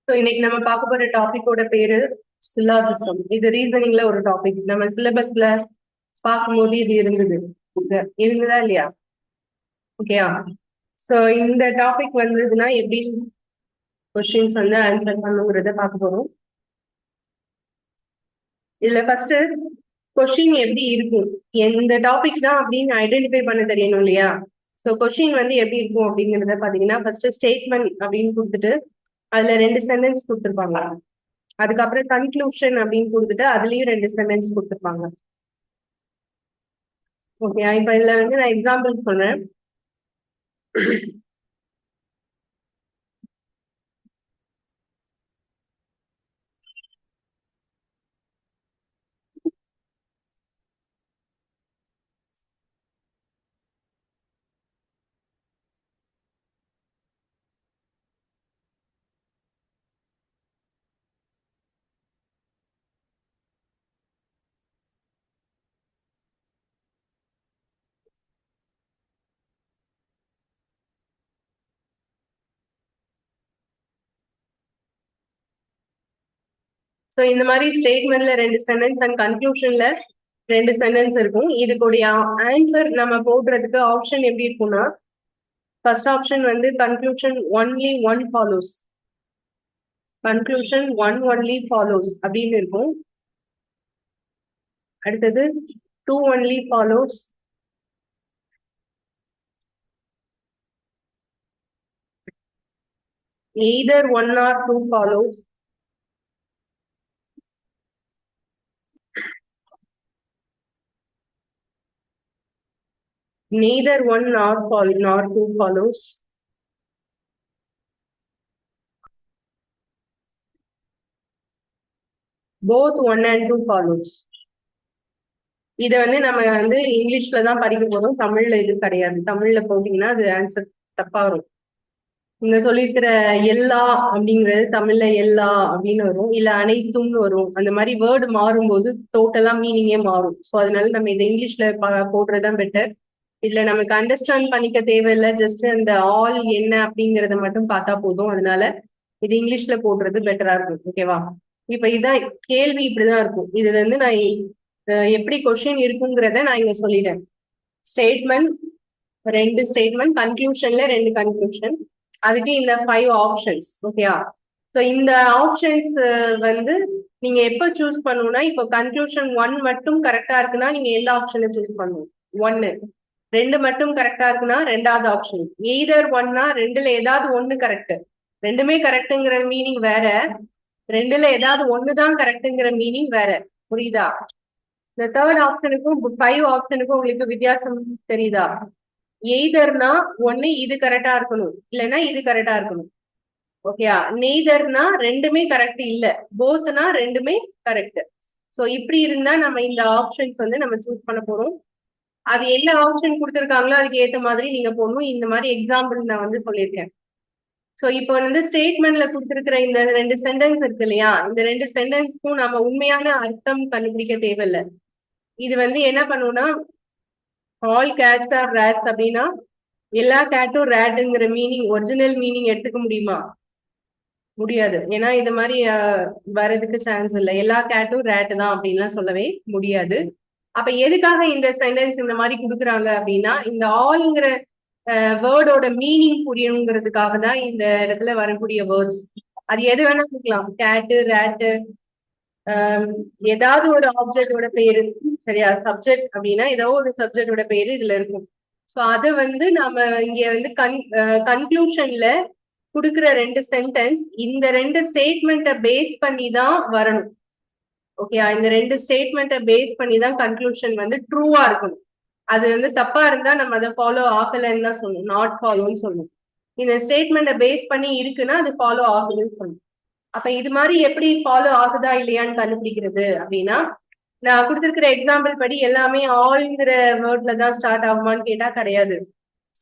So இன்னைக்கு நம்ம பார்க்க போற டாபிக்கோட பேரு சில்லாஜிசம். இது ரீசனிங்ல ஒரு டாபிக். நம்ம சிலபஸ்ல பார்க்கும்போது இது இருந்தது. இருந்ததா இல்லையா? ஓகேயா? ஸோ இந்த டாபிக் வந்ததுன்னா எப்படி கொஸ்டின்ஸ் வந்து ஆன்சர் பண்ணுங்கிறத பார்க்க போறோம். இதுல ஃபர்ஸ்ட் கொஸ்டின் எப்படி இருக்கும், எந்த டாபிக் தான் அப்படின்னு ஐடென்டிஃபை பண்ண தெரியணும் இல்லையா? ஸோ கொஸ்டின் வந்து எப்படி இருக்கும் அப்படிங்கிறத பாத்தீங்கன்னா ஃபர்ஸ்ட் ஸ்டேட்மெண்ட் அப்படின்னு கொடுத்துட்டு அதுல 2 சென்டென்ஸ் கொடுத்துருப்பாங்க. அதுக்கப்புறம் கன்க்ளூஷன் அப்படின்னு கொடுத்துட்டு அதுலயும் 2 சென்டென்ஸ் கொடுத்துருப்பாங்க. ஓகே, இப்ப இதுல வந்து நான் எக்ஸாம்பிள் சொல்றேன். ஸோ இந்த மாதிரி ஸ்டேட்மெண்ட்ல 2 சென்டென்ஸ் அண்ட் கன்க்ளூஷன்ல 2 சென்டென்ஸ் இருக்கும். இதுக்குடைய ஆன்சர் நம்ம போடுறதுக்கு ஆப்ஷன் எப்படி இருக்கும்னா, ஃபர்ஸ்ட் ஆப்ஷன் வந்து conclusion only one follows, conclusion one only follows அப்படின்னு இருக்கும். அடுத்தது two only follows, either one or two follows, neither one nor two follows, both one and two follows. இதை வந்து நம்ம வந்து இங்கிலீஷ்ல தான் படிக்க போறோம், தமிழ்ல இது கிடையாது. தமிழ்ல போட்டீங்கன்னா அது ஆன்சர் தப்பா வரும். இங்க சொல்லியிருக்கிற எல்லா அப்படிங்கிறது தமிழ்ல எல்லா அப்படின்னு வரும், இல்ல அனைத்தும்னு வரும். அந்த மாதிரி வேர்டு மாறும்போது டோட்டலா மீனிங்கே மாறும். ஸோ அதனால நம்ம இதை இங்கிலீஷ்ல போடுறதுதான் பெட்டர். இதுல நமக்கு அண்டர்ஸ்டாண்ட் பண்ணிக்க தேவையில்லை, ஜஸ்ட் அந்த ஆல் என்ன அப்படிங்கறத மட்டும் பார்த்தா போதும். அதனால இது இங்கிலீஷ்ல போடுறது பெட்டரா இருக்கும். ஓகேவா? இப்ப இதான் கேள்வி, இப்படிதான் இருக்கும். இதுல இருந்து நான் எப்படி கொஸ்டின் இருக்குங்கிறத நான் இங்க சொல்லிட்டேன். ஸ்டேட்மெண்ட் 2 ஸ்டேட்மெண்ட், கன்க்ளூஷன்ல 2 கன்க்ளூஷன், அதுக்கு இந்த 5 ஆப்ஷன்ஸ். ஓகேயா? ஸோ இந்த ஆப்ஷன்ஸ் வந்து நீங்க எப்ப சூஸ் பண்ணணும்னா, இப்போ கன்க்ளூஷன் 1 மட்டும் கரெக்டா இருக்குன்னா நீங்க எந்த ஆப்ஷனை சூஸ் பண்ணணும்? 1. 2 மட்டும் கரெக்டா இருக்குன்னா 2வது ஆப்ஷன். எய்தர் ஒன்னா, 2ல ஏதாவது 1 கரெக்ட். 2மே கரெக்ட்ங்கிற மீனிங் வேற, 2ல ஏதாவது 1 தான் கரெக்ட்ங்கிற மீனிங் வேற. புரியுதா? இந்த தேர்ட் ஆப்ஷனுக்கும் 5 ஆப்ஷனுக்கும் உங்களுக்கு வித்தியாசம் தெரியுதா? எய்தர்னா 1 இது கரெக்டா இருக்கணும், இல்லைன்னா இது கரெக்டா இருக்கணும். ஓகேயா? நெய்தர்னா 2மே கரெக்ட் இல்ல, போத்னா 2மே கரெக்ட். சோ இப்படி இருந்தா நம்ம இந்த ஆப்ஷன்ஸ் வந்து நம்ம சூஸ் பண்ண போறோம். அது என்ன ஆப்ஷன் கொடுத்துருக்காங்களோ அதுக்கு ஏத்த மாதிரி நீங்க போடணும். இந்த மாதிரி எக்ஸாம்பிள் நான் வந்து சொல்லியிருக்கேன். சோ இப்போ வந்து ஸ்டேட்மெண்ட்ல கொடுத்துருக்கிற இந்த 2 சென்டென்ஸ் இருக்கு இல்லையா, இந்த 2 சென்டென்ஸ்க்கும் நம்ம உண்மையான அர்த்தம் கண்டுபிடிக்க தேவையில்லை. இது வந்து என்ன பண்ணுவோம்னா, ஆல் கேட்ஸ் ஆர் ரேட்ஸ் அப்படின்னா எல்லா கேட்டும் ரேட்டுங்கிற மீனிங், ஒரிஜினல் மீனிங் எடுத்துக்க முடியுமா? முடியாது. ஏன்னா இது மாதிரி வர்றதுக்கு சான்ஸ் இல்லை. எல்லா கேட்டும் ரேட்டு தான் அப்படின்லாம் சொல்லவே முடியாது. அப்ப எதுக்காக இந்த சென்டென்ஸ் இந்த மாதிரி கொடுக்குறாங்க அப்படின்னா, இந்த ஆல்ங்கிற வேர்டோட மீனிங் புரியணுங்கிறதுக்காக தான் இந்த இடத்துல வரக்கூடிய வேர்ட்ஸ். அது எது வேணா இருக்கலாம், கேட்டு, ரேட்டு, ஏதாவது ஒரு ஆப்ஜெக்டோட பேரு. சரியா? சப்ஜெக்ட் அப்படின்னா ஏதோ ஒரு சப்ஜெக்டோட பேரு இதுல இருக்கும். ஸோ அதை வந்து நாம இங்க வந்து கன்க்ளூஷன்ல கொடுக்குற 2 சென்டென்ஸ் இந்த 2 ஸ்டேட்மெண்ட்டை பேஸ் பண்ணி தான் வரணும். ஓகே, இந்த 2 ஸ்டேட்மெண்ட்டை பேஸ் பண்ணி தான் கன்க்ளூஷன் வந்து ட்ரூவா இருக்கணும். அது வந்து தப்பா இருந்தா நம்ம அதை ஃபாலோ ஆகலைன்னு தான் சொல்லணும், நாட் ஃபாலோன்னு சொல்லணும். இந்த ஸ்டேட்மெண்ட்டை பேஸ் பண்ணி இருக்குன்னா அது ஃபாலோ ஆகுதுன்னு சொல்லணும். அப்ப இது மாதிரி எப்படி ஃபாலோ ஆகுதா இல்லையான்னு கண்டுபிடிக்கிறது அப்படின்னா, நான் கொடுத்துருக்கிற எக்ஸாம்பிள் படி எல்லாமே ஆல்ங்கிற வேர்ட்ல தான் ஸ்டார்ட் ஆகுமான்னு கேட்டா கிடையாது.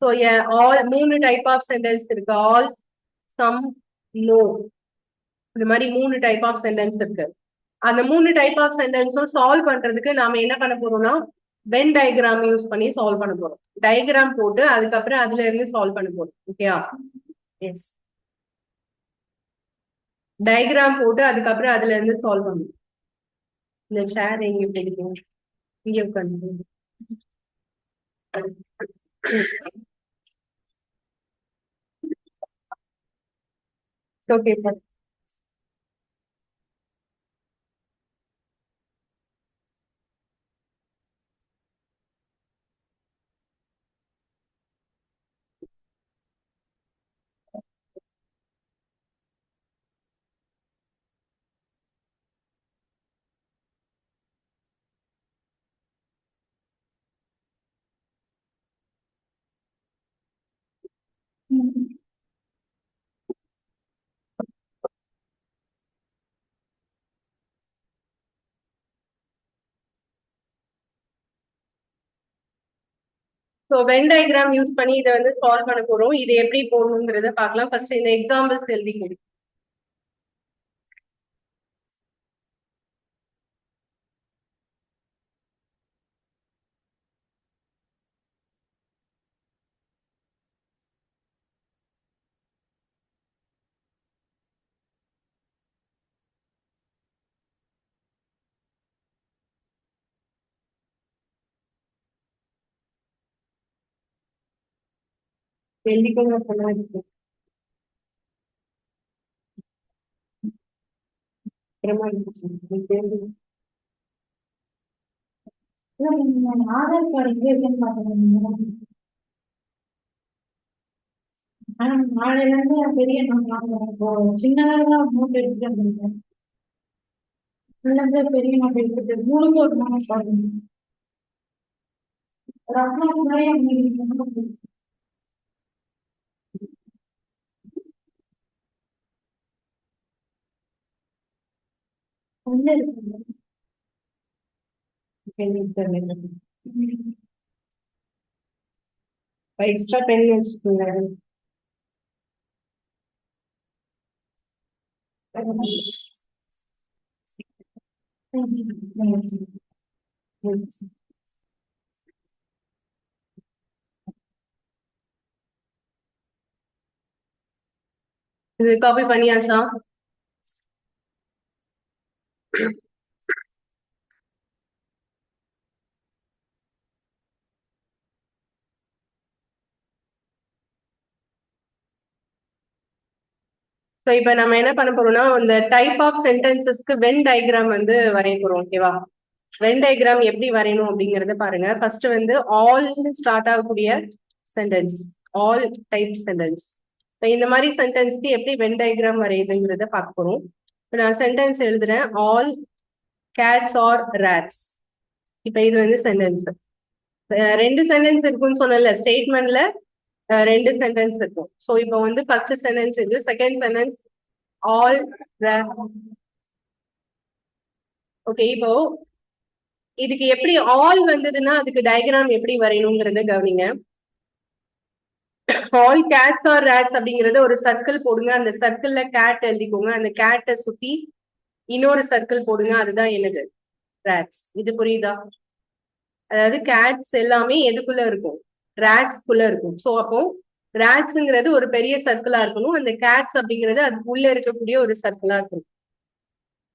So all 3 type of sentence இருக்கு. All, some, no. இந்த மாதிரி 3 டைப் ஆஃப் சென்டென்ஸ் இருக்கு. அந்த 3 டைப் ஆஃப் சென்டென்ஸும் சால்வ் பண்றதுக்கு நாம என்ன பண்ண போறோம்னா, வென் டயக்ராம் யூஸ் பண்ணி சால்வ் பண்ண போறோம். டயக்ராம் போட்டு அதுக்கப்புறம் அதுல இருந்து சால்வ் பண்ண போறோம். ஓகேயா? எஸ். டயக்ராம் போட்டு அதுக்கப்புறம் அதுல இருந்து சால்வ் பண்ணும். இந்த சேர் எங்க பிடிக்கும், இங்க உட்காந்து. Okay. So Venn diagram use பண்ணி இதை வந்து சால்வ் பண்ண போறோம். இது எப்படி போடணுங்கிறத பார்க்கலாம். ஃபர்ஸ்ட் இந்த எக்ஸாம்பிள்ஸ் எழுதி கொடு. எழுதிக்கோங்க சொன்னா இருக்கு. அப்புறமா ஆதார் கார்டு எங்க இருக்குன்னு பாக்குறேன். ஆனா நாளைல இருந்து பெரிய சின்னதாக அமௌண்ட் எடுத்துட்டு பெரிய அமௌண்ட் எடுத்துட்டு மூணுக்கு ஒரு நாள் பாருங்க. ஒரு அமௌண்ட் நிறைய எக்ஸ்ட்ரா பென் வச்சுக்கோங்க. இது காப்பி பண்ணியாச்சா? ஸோ இப்போ நம்ம என்ன பண்ண போறோம்னா, இந்த டைப் ஆஃப் சென்டென்சஸ்க்கு வென் டயக்ராம் வந்து வரைய போறோம். ஓகேவா? வென் டயக்ராம் எப்படி வரையணும் அப்படிங்கறத பாருங்க. ஃபர்ஸ்ட் வந்து ஆல் ஸ்டார்ட் ஆகக்கூடிய சென்டென்ஸ், ஆல் டைப் சென்டென்ஸ். இப்போ இந்த மாதிரி சென்டென்ஸ்க்கு எப்படி வென் டயக்ராம் வரையுதுங்கிறத பார்க்க போறோம். இப்போ நான் சென்டென்ஸ் எழுதுறேன், ஆல் கேட்ஸ் ஆர் ரேட்ஸ். இப்போ இது வந்து சென்டென்ஸ். ரெண்டு சென்டென்ஸ் இருக்குன்னு சொன்னல, ஸ்டேட்மெண்ட்ல ரெண்டு சென்டென்ஸ் இருக்கும். ஸோ இப்போ வந்து ஃபர்ஸ்ட் சென்டென்ஸ் இது, செகண்ட் சென்டென்ஸ் ஆல். ஓகே, இப்போ இதுக்கு எப்படி ஆல் வந்ததுன்னா அதுக்கு டயக்ராம் எப்படி வரையணுங்கிறத கவனிங்க. ஆல் கேட்ஸ் ஆர் ரேட்ஸ் அப்படிங்கறத ஒரு சர்க்கிள் போடுங்க. அந்த சர்க்கிள்ல கேட் எழுதிக்கோங்க. அந்த கேட்டை சுத்தி இன்னொரு சர்க்கிள் போடுங்க. அதுதான் என்னது? ரேட்ஸ். இது புரியுதா? அதாவது கேட்ஸ் எல்லாமே எதுக்குள்ள இருக்கும்? ரேட்ஸ்குள்ள இருக்கும். ஸோ அப்போ ரேட்ஸ்ங்கிறது ஒரு பெரிய சர்க்கிளா இருக்கணும், அந்த கேட்ஸ் அப்படிங்கிறது அது உள்ள இருக்கக்கூடிய ஒரு சர்க்கிளா இருக்கணும்.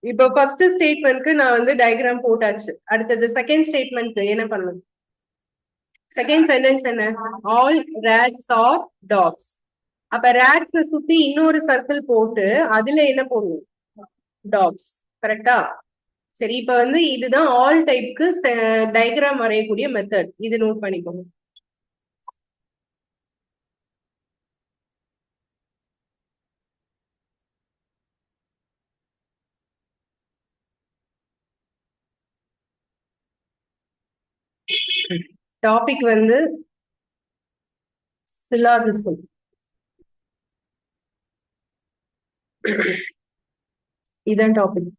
இப்போ ஃபர்ஸ்ட் ஸ்டேட்மெண்ட்க்கு நான் வந்து டயக்ராம் போட்டாச்சு. அடுத்தது செகண்ட் ஸ்டேட்மெண்ட்க்கு என்ன பண்ணணும்? செகண்ட் சென்டென்ஸ் என்ன? All rats are dogs. அப்ப ரேட்ஸை சுத்தி இன்னொரு சர்க்கிள் போட்டு அதுல என்ன போடணும்? டாக்ஸ். கரெக்டா? சரி, இப்ப வந்து இதுதான் ஆல் டைப்க்கு டயக்ராம் வரையக்கூடிய மெத்தட். இது நோட் பண்ணிக்கோங்க. டாபிக் வந்து சிலாகிசம். இதான் டாபிக்.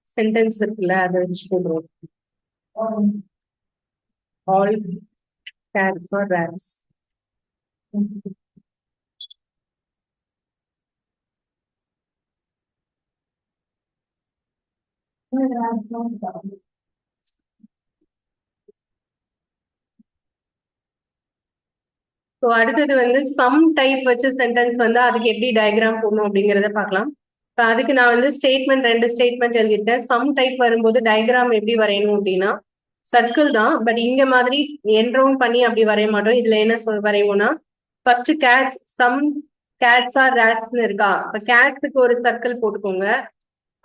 சென்டென்ஸ் இருக்குல்ல அதை வச்சு போடுவோம். All cats or rats. So அடுத்தது வந்து சம் டைப் வச்சு சென்டென்ஸ் வந்து அதுக்கு எப்படி டயக்ராம் போடணும் அப்படிங்கிறத பார்க்கலாம். இப்போ அதுக்கு நான் வந்து ரெண்டு ஸ்டேட்மெண்ட் எழுதிட்டேன். சம் டைப் வரும்போது டயக்ராம் எப்படி வரையணும் அப்படின்னா சர்க்கிள் தான், பட் இங்க மாதிரி என்ரவுண்ட் பண்ணி அப்படி வரைய மாட்டோம். இதுல என்ன வரைவோம்னா first cats, some cats are ரேட்ஸ்னு இருக்கா, இப்போ கேட்ஸுக்கு ஒரு சர்க்கிள் போட்டுக்கோங்க.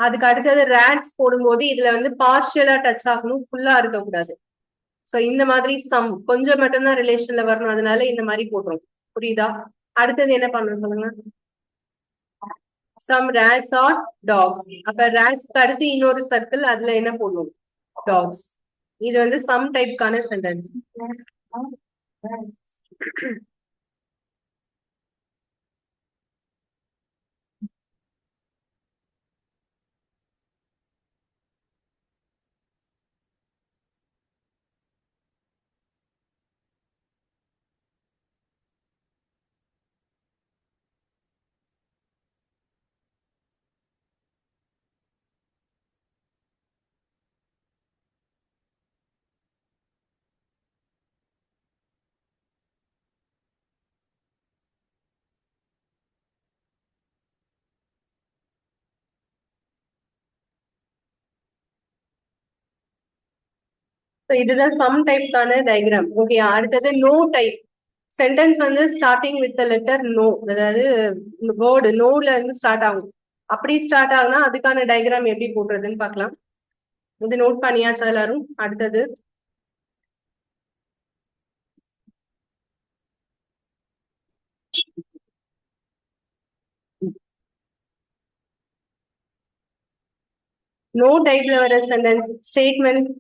அதுக்கு அடுத்தது ரேட்ஸ் போடும்போது இதுல வந்து பார்ஷியலா டச் ஆகணும், ஃபுல்லா இருக்கக்கூடாது. சோ இந்த மாதிரி சம் கொஞ்சம் மட்டும்தான் ரிலேஷன்ல வரணும், அதனால இந்த மாதிரி போடுறோம். புரியுதா? அடுத்தது என்ன பண்ணணும் சொல்லுங்க. Some rats are dogs. அப்ப ரேட்ஸ்க்கு அடுத்து இன்னொரு சர்க்கிள், அதுல என்ன போடணும்? டாக்ஸ். இது வந்து சம் டைப்கான சென்டென்ஸ். இதுதான் சம் டைப்கான டயக்ராம். ஓகே, அடுத்தது நோ டைப் சென்டென்ஸ் வந்து ஸ்டார்டிங் வித் லெட்டர் நோ, அதாவது வேர்டு நோல இருந்து ஸ்டார்ட் ஆகும். அப்படி ஸ்டார்ட் ஆகுனா அதுக்கான டயக்ராம் எப்படி போடுறதுன்னு பார்க்கலாம். இது நோட் பண்ணியாச்சா எல்லாரும்? அடுத்தது நோ டைப்ல வர sentence statement.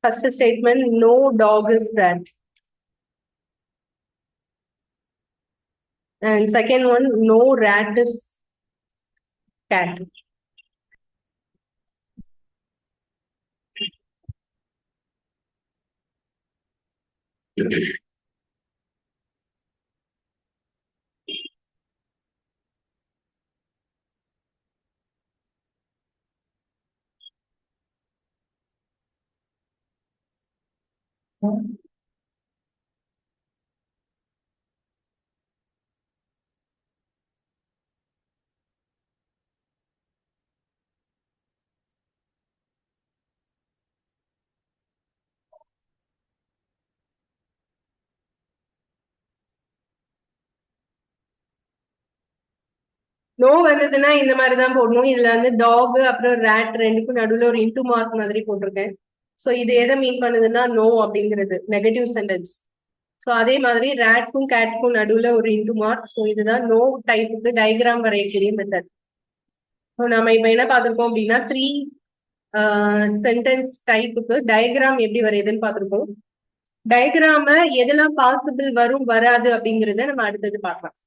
First statement no dog is rat, and second one no rat is cat. No வந்ததுன்னா இந்த மாதிரி தான் போடணும். இதுல வந்து டாக் அப்புறம் ரேட் ரெண்டுக்கும் நடுவுல ஒரு இன்டு மார்க் மாதிரி போட்டிருக்கேன். ஸோ இது எதை மீன் பண்ணுதுன்னா நோ அப்படிங்கிறது நெகட்டிவ் சென்டென்ஸ். ஸோ அதே மாதிரி ரேட்க்கும் கேட்க்கும் நடுவுல ஒரு இன்டு மார்க். ஸோ இதுதான் நோ டைப்புக்கு டயக்ராம் வரையக்கூடிய மெத்தட். ஸோ நம்ம இப்ப என்ன பார்த்திருக்கோம் அப்படின்னா த்ரீ சென்டென்ஸ் டைப்புக்கு டயக்ராம் எப்படி வரையுதுன்னு பார்த்திருக்கோம். டயக்ராம எதெல்லாம் பாசிபிள் வரும் வராது அப்படிங்கறத நம்ம அடுத்தது பார்க்கலாம்.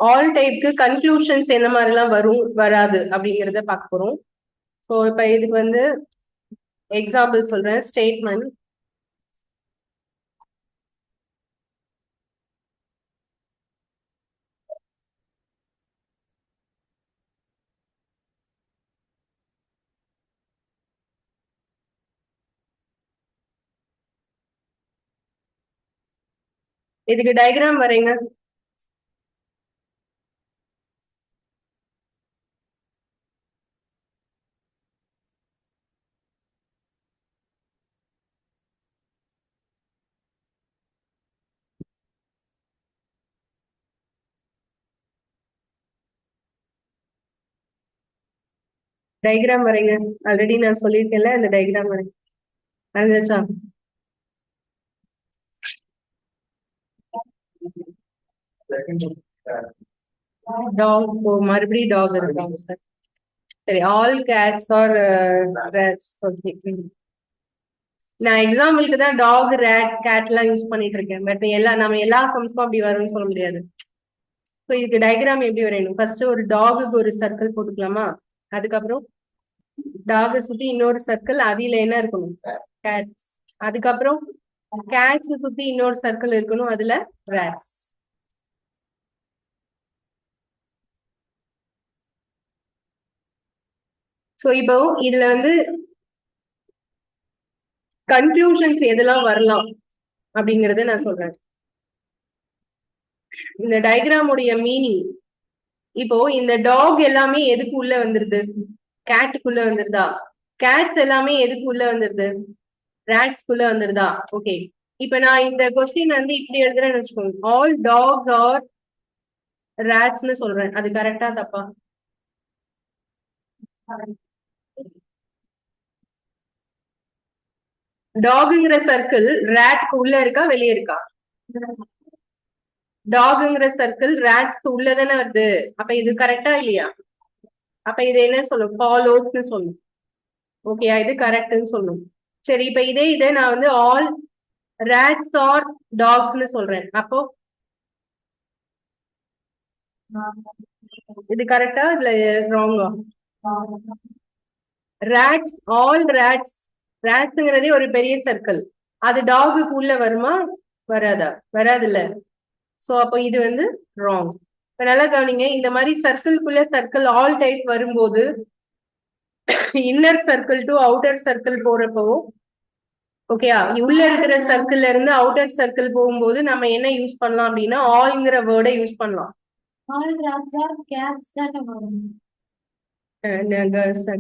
ஆல் டைப்க்கு கன்க்ளூஷன்ஸ் என்ன மாதிரிலாம் வரும் வராது அப்படிங்கிறத பார்க்க போறோம். ஸோ இப்போ இதுக்கு வந்து எக்ஸாம்பிள் சொல்றேன். ஸ்டேட்மெண்ட் இதுக்கு டயக்ராம் வரைங்க. டயக்ராம் வரைங்க. ஆல்ரெடி நான் சொல்லியிருக்கேன்ல, இந்த டயக்ராம் வரைங்க. அதுச்சா டாக், மறுபடியும் டாக் இருக்காங்க சார். சரி, all cats are rats. Okay, நான் எக்ஸாம்பிளுக்கு தான் டாக், ரேட், கேட் எல்லாம் யூஸ் பண்ணிட்டு இருக்கேன். பட் நம்ம எல்லா சம்ஸ்க்கும் அப்படி வரும்னு சொல்ல முடியாது. ஸோ இதுக்கு டயக்ராம் எப்படி வரையணும்? ஃபர்ஸ்ட் ஒரு டாகுக்கு ஒரு சர்க்கிள் போட்டுக்கலாமா? அதுக்கப்புறம் டாகை சுத்தி இன்னொரு சர்க்கிள், அதுல என்ன இருக்கணும்? கேட்ஸ். அதுக்கப்புறம் கேட்ஸ் சுத்தி இன்னொரு சர்க்கிள் இருக்கணும், அதுல ரேட்ஸ். ஸோ இப்போ இதுல வந்து கன்க்ளூஷன்ஸ் எதெல்லாம் வரலாம் அப்படிங்கறத நான் சொல்றேன். இந்த டயக்ராம் உடைய மீனிங், இப்போ இந்த டாக் எல்லாமே எதுக்கு உள்ள வந்துருது? கேட்டுக்குள்ள வந்துருதா? கேட்ஸ் எல்லாமே எதுக்கு உள்ள வந்துருது? ரேட்ஸ்குள்ள வந்துருதா? ஓகே, இப்ப நான் இந்த கொஸ்டின் வந்து இப்படி எழுதுறேன்னு வச்சுக்கோங்க, ஆல் டாக்ஸ் ஆர் ரேட்ஸ்னு சொல்றேன். அது கரெக்டா தப்பா? டாகுங்கிற சர்க்கிள் ரேட்க்கு உள்ள இருக்கா வெளியே இருக்கா? டாகுங்கிற சர்க்கிள் ரேட்ஸ்க்கு உள்ளதானே வருது. அப்ப இது கரெக்டா இல்லையா? அப்ப இது என்ன சொல்லும்? ஃபாலோஸ்னு சொல்லும். ஓகேயா? இது கரெக்ட்னு சொல்லும். சரி, இப்ப இதை நான் வந்து ஆல் ரேட்ஸ் ஆர் டாக்ஸ்னு சொல்றேன். அப்போ இது கரெக்டா இல்ல ராங்கா? ரேட்ஸ், ஆல் ரேட்ஸ், ரேட்ஸ்ங்கிறதே ஒரு பெரிய சர்க்கிள். அது டாகுக்கு உள்ள வருமா வராதா? வராது இல்ல. சோ அப்போ இது வந்து ராங். இப்ப நல்லா கவனிங்க, இந்த மாதிரி சர்க்கிள்குள்ள சர்க்கிள் ஆல் டைப் வரும்போது inner circle to outer circle போறப்போ, ஓகேயா, உள்ள இருக்கிற சர்க்கிள்ல இருந்து அவுட்டர் சர்க்கிள் போகும்போது நம்ம என்ன யூஸ் பண்ணலாம் அப்படின்னா ஆல்ங்கிற வேர்டை யூஸ் பண்ணலாம்.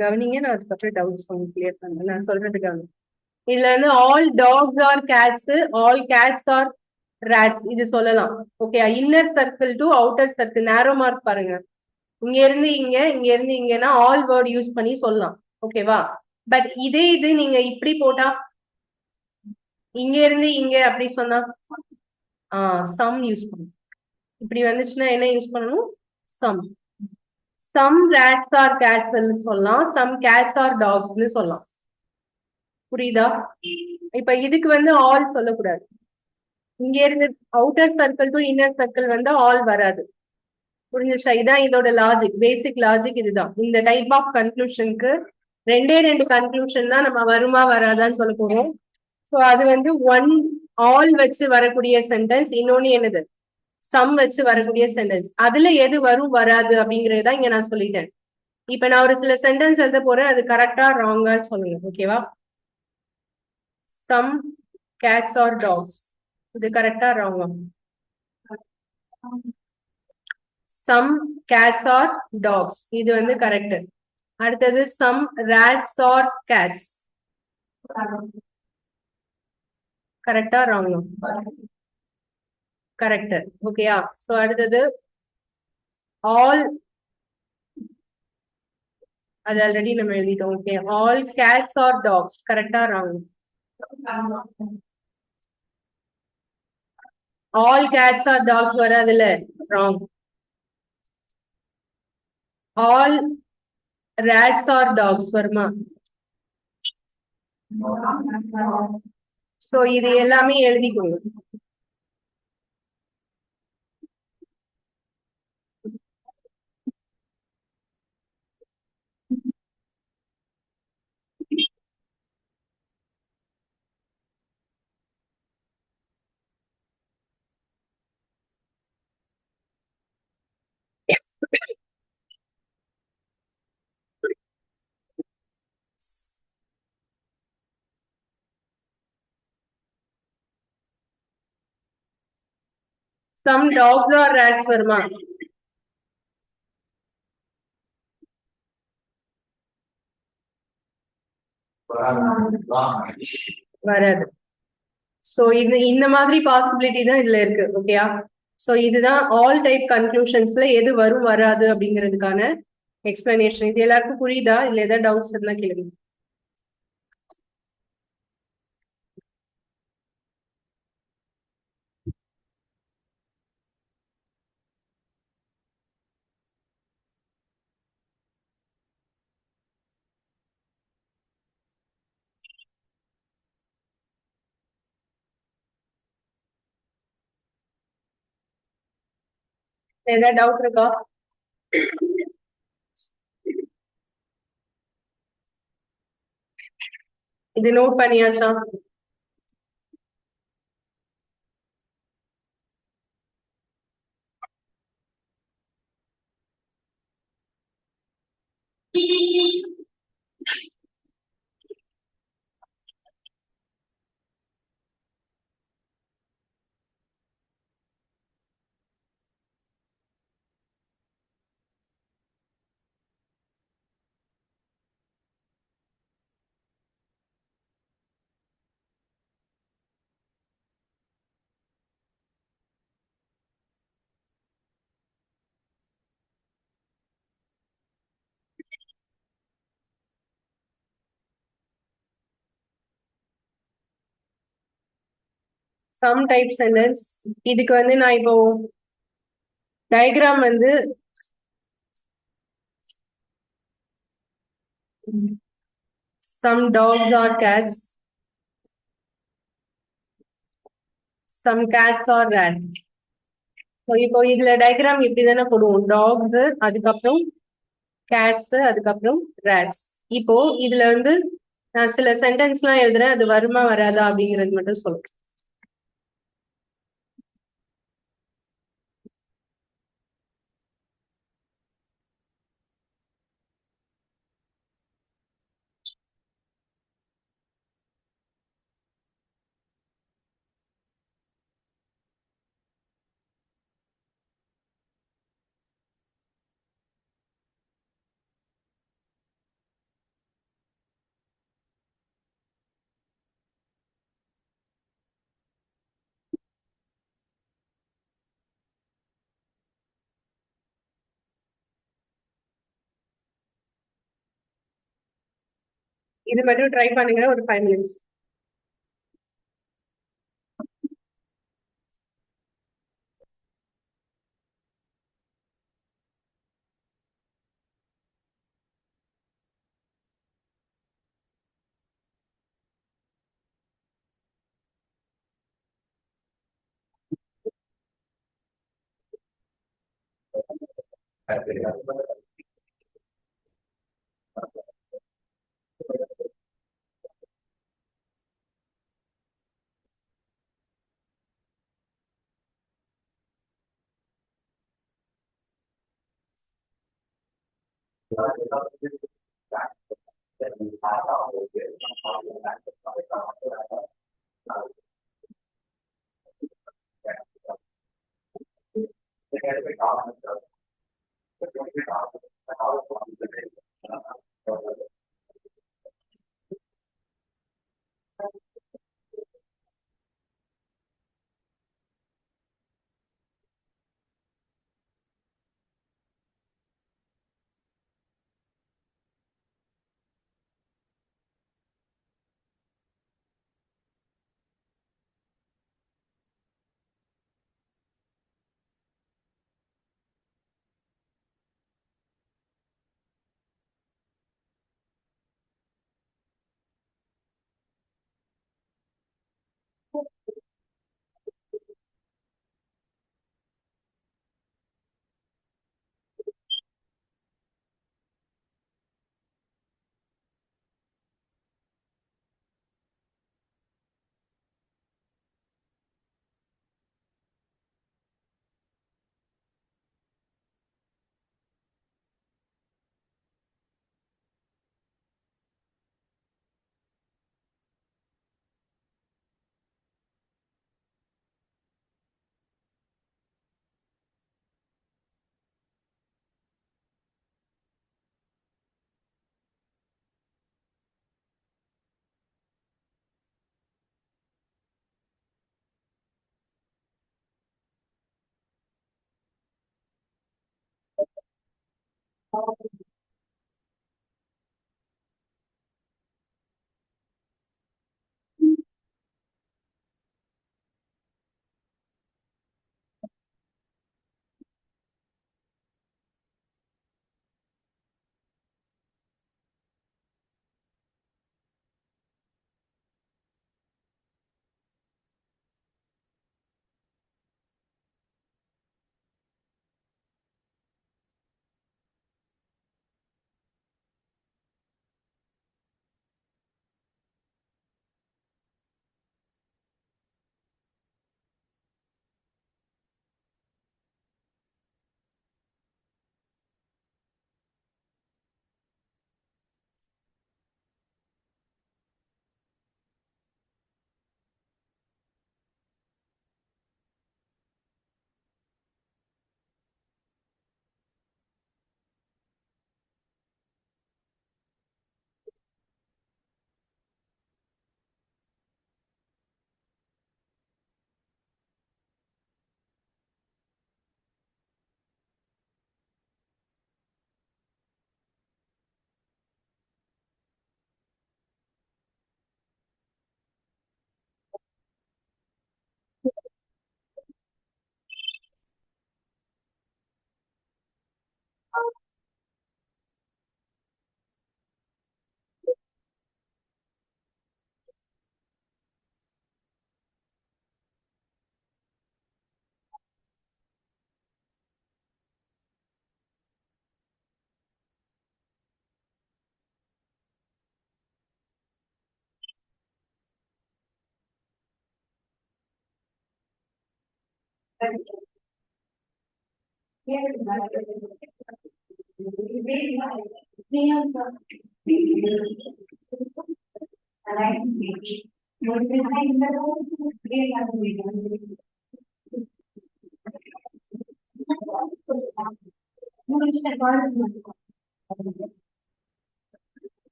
கவனிங்க, நான் அதுக்கப்புறம் டவுட்ஸ் உங்களுக்கு கிளியர் பண்றேன். நான் சொல்றது கவனி. இதுல வந்து all dogs are cats, all cats are rats இது சொல்லலாம். Okay, inner circle to outer circle narrow mark பாருங்க. இங்க இருந்து இங்க, இங்க இருந்து இங்கன்னா ஆல் வேர்ட் யூஸ் பண்ணி சொல்லலாம். ஓகேவா? பட் இது நீங்க இப்படி போட்டா, இங்க இருந்து இங்க அப்படி சொன்னா சம் யூஸ் பண்ணணும். இப்படி வந்துச்சுன்னா என்ன யூஸ் பண்ணணும்? Some. Some rats are cats சொல்லலாம், சம் கேட்ஸ் ஆர் டாக்ஸ்னு சொல்லலாம். புரியுதா? இப்ப இதுக்கு வந்து ஆல் சொல்லக்கூடாது. இங்க இருந்து outer circle to inner circle வந்து ஆல் வராது. புரிஞ்சுச்சா? இதான் இதோட லாஜிக், பேசிக் லாஜிக் இதுதான். இந்த டைப் ஆஃப் கன்க்ளூஷனுக்கு ரெண்டு கன்க்ளூஷன் தான் நம்ம வருமா வராதான்னு சொல்ல போறோம். ஸோ அது வந்து ஒன் ஆல் வச்சு வரக்கூடிய சென்டென்ஸ், இன்னொன்னு என்னது சம் வச்சு வரக்கூடிய சென்டென்ஸ். அதுல எது வரும் வராது அப்படிங்கறத இங்க நான் சொல்லிட்டேன். இப்ப நான் ஒரு சில சென்டென்ஸ் எழுத போறேன், அது கரெக்டா ராங்கான்னு சொல்லுங்க. ஓகேவா? சம் கேட்ஸ் ஆர் டாக்ஸ், இது கரெக்டா ராங்கா? சம் கேட்ஸ் ஆர் டாக்ஸ் இது வந்து கரெக்ட். அடுத்தது சம் ரேட்ஸ் ஆர் கேட்ஸ், கரெக்டா ராங்கா? கரெக்ட். ஓகேயா? சோ அடுத்தது ஆல், அது ஆல்ரெடி நம்ம எழுதிட்டோம். Okay, all cats are dogs, கரெக்டா wrong? All cats are dogs வராதுல்ல, wrong. All rats are dogs வருமா? சோ இது எல்லாமே எழுதிக்கோங்க. சம் டாக்ஸ் ஆர் ரேட்ஸ் வருமா? வராது. சோ இது இந்த மாதிரி பாசிபிலிட்டி தான் இதுல இருக்கு. ஓகேயா? சோ இதுதான் ஆல் டைப் கன்க்ளூஷன்ஸ்ல எது வரும் வராது அப்படிங்கிறதுக்கான எக்ஸ்பிளனேஷன் இது எல்லாருக்கும் புரியுதா? இல்ல ஏதாவது டவுட்ஸ் இருந்தா கேளுங்க. ஏதாவது டவுட் இருக்கா? இது நோட் பண்ணியாச்சா? Some type sentence. இதுக்கு வந்து நான் இப்போ டயக்ராம் வந்து some dogs or cats, some cats or rats. So இப்போ இதுல டயக்ராம் இப்படி தானே போடுவோம். டாக்ஸ், அதுக்கப்புறம் கேட்ஸ், அதுக்கப்புறம் ரேட்ஸ். இப்போ இதுல வந்து நான் சில சென்டென்ஸ்லாம் எழுதுறேன், அது வருமா வராதா அப்படிங்கிறது மட்டும் சொல்றேன். இது மட்டும் ட்ரை பண்ணுங்க ஒரு 5 minutes.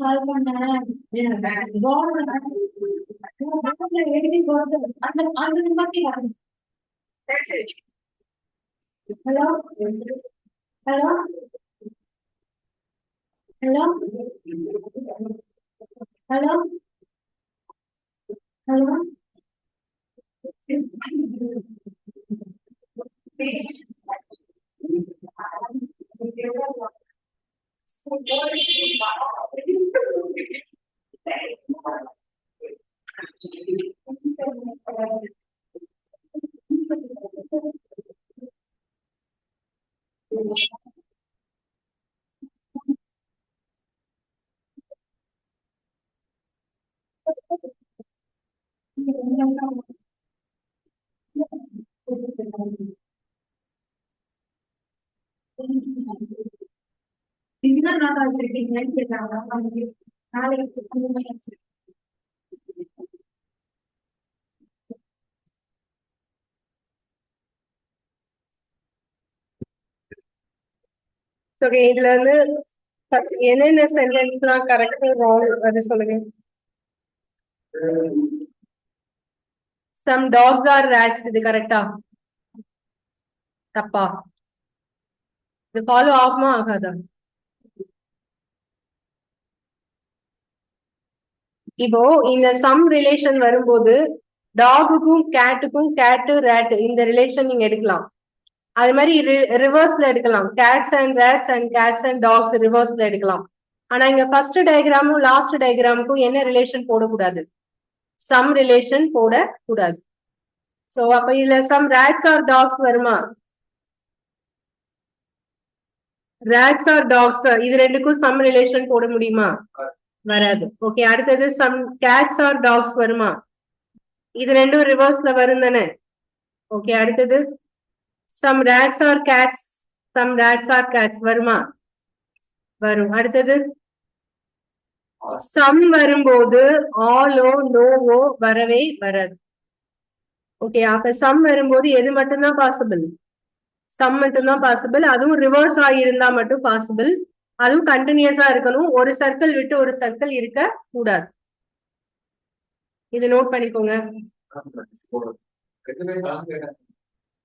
கால் பண்ணேன் எழுதி போறது அந்த அந்த நிமிடம் hello hello hello hello hello இதுதான் நான் வச்சிருக்கீங்கன்னு கேட்டாங்க நாளைக்கு ஓகே, இதுல வந்து என்னென்ன சென்டென்ஸ்லாம் கரெக்ட் ராங் அது சொல்லுங்க. சம் டாக்ஸ் ஆர் ரேட்ஸ், இது கரெக்டா தப்பா? இது ஃபாலோ ஆகுமா ஆகாதா? இப்போ இந்த சம் ரிலேஷன் வரும்போது டாகுக்கும் கேட்டுக்கும் கேட்டு ரேட் இந்த ரிலேஷன் நீங்க எடுக்கலாம். அது மாதிரி ரிவர்ஸ்ல எடுக்கலாம். Cats and rats and cats and dogs ரிவர்ஸ்ல எடுக்கலாம். ஆனா இங்க ஃபர்ஸ்ட் டயக்ராமும் லாஸ்ட் டயக்ராமுக்கும் என்ன ரிலேஷன் போடக்கூடாது? சம் ரிலேஷன் போடக்கூடாது. சோ அப்ப இதுல சம் ரேட்ஸ் ஆர் டாக்ஸ் வருமா? ரேட்ஸ் ஆர் டாக்ஸ் இது ரெண்டுக்கும் சம் ரிலேஷன் போட முடியுமா? வராது. ஓகே, அடுத்தது சம் கேட்ஸ் ஆர் டாக்ஸ் வருமா? இது ரெண்டும் ரிவர்ஸ்ல வரும் தானே. ஓகே, அடுத்தது some rats are cats, some rats are cats வருமா? வரும். அடுத்தது சம் வரும்போது ஆலோ நோவோ வரவே வராது. ஓகே, அப்ப சம் வரும்போது எது மட்டும்தான் பாசிபிள்? சம் மட்டும்தான் பாசிபிள். அதுவும் ரிவர்ஸ் ஆகியிருந்தா மட்டும் பாசிபிள். அதுவும் கண்டினியூஸா இருக்கணும். ஒரு சர்க்கிள் விட்டு ஒரு சர்க்கிள் இருக்க கூடாது. இது நோட் பண்ணிக்கோங்க.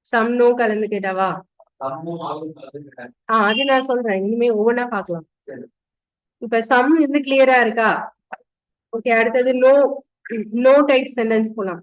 சம் நோ கலந்து கேட்டாவா? அது நான் சொல்றேன், இனிமே ஒவ்வொன்னா பாக்கலாம். இப்ப சம் இது கிளியரா இருக்கா? ஓகே, அடுத்தது நோ. நோ டைப் சென்டென்ஸ் போலாம்.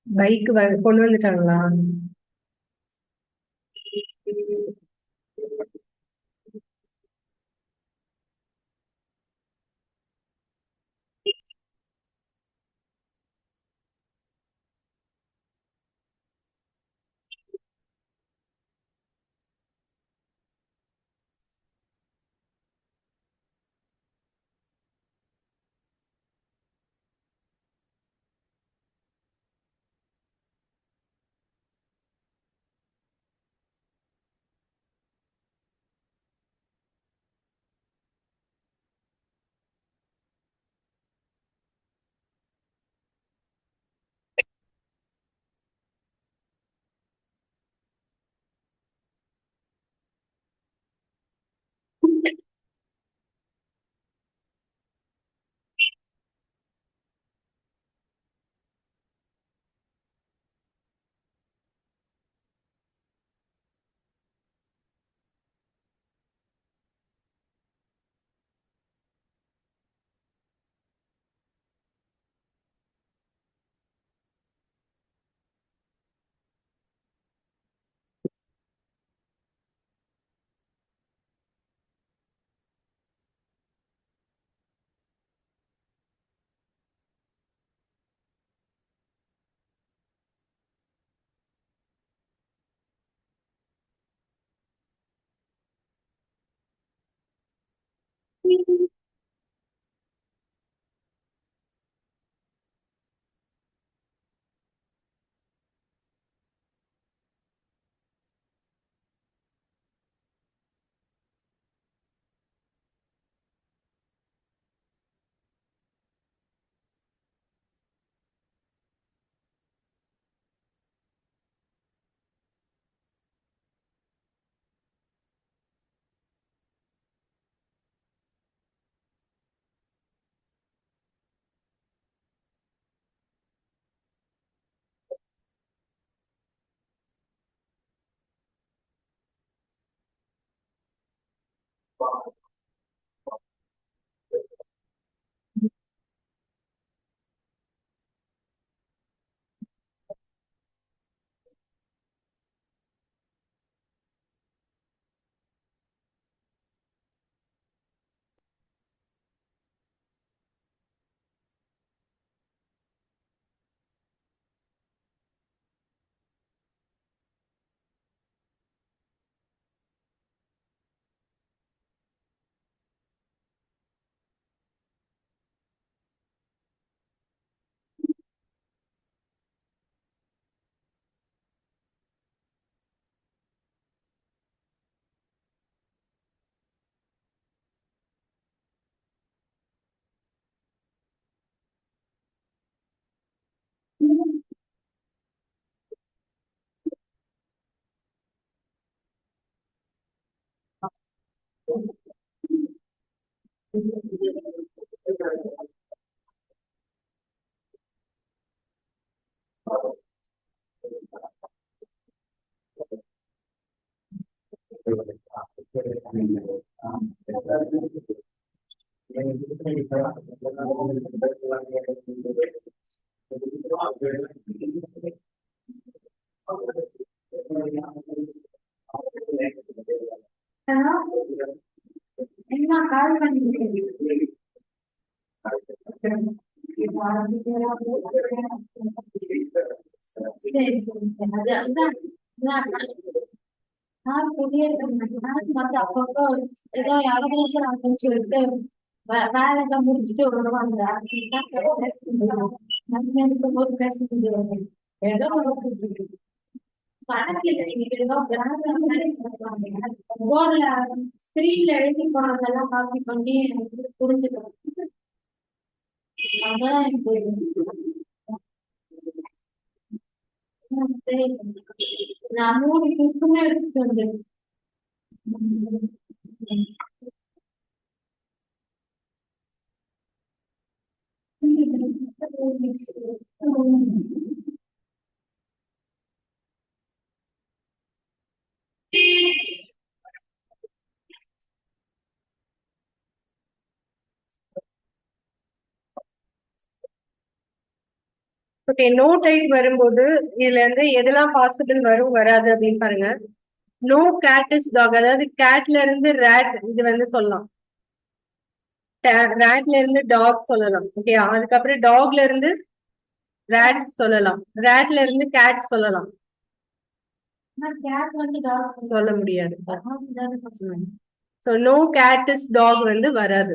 பைக் கொண்டு வந்துட்டாங்களா? என்ன கால் பண்ணிருக்கீங்க? சரி சரி அது அதுதான் நான் புதிய மத்த அப்பப்போ ஏதோ யாரும் சொல்லிட்டு வேலை எல்லாம் முடிச்சுட்டு வருவாங்க. இருக்கும் போது பேச முடியாது. ஏதோ போர்ட்ல ஸ்கிரீன்ல எழுதி போனதெல்லாம் காப்பி பண்ணி புரிஞ்சுக்கணும். அதான் எனக்கு சரி. நான் 3 புக்குமே எடுத்துட்டு வந்தேன். ஓகே, நோ டைப் வரும்போது இதுல இருந்து எதெல்லாம் பாசிபிள் வரும் வராது அப்படின்னு பாருங்க. நோ கேட் இஸ் டாக், அதாவது கேட்ல இருந்து ரேட் இது வந்து சொல்லலாம். ரேட்ல இருந்து டாக் சொல்லலாம். ஓகே, அதுக்கப்புறம் டாக்ல இருந்து ரேட் சொல்லலாம். ரேட்ல இருந்து கேட் சொல்லலாம். சொல்ல முடியாது. So no cat is dog வந்து வராது.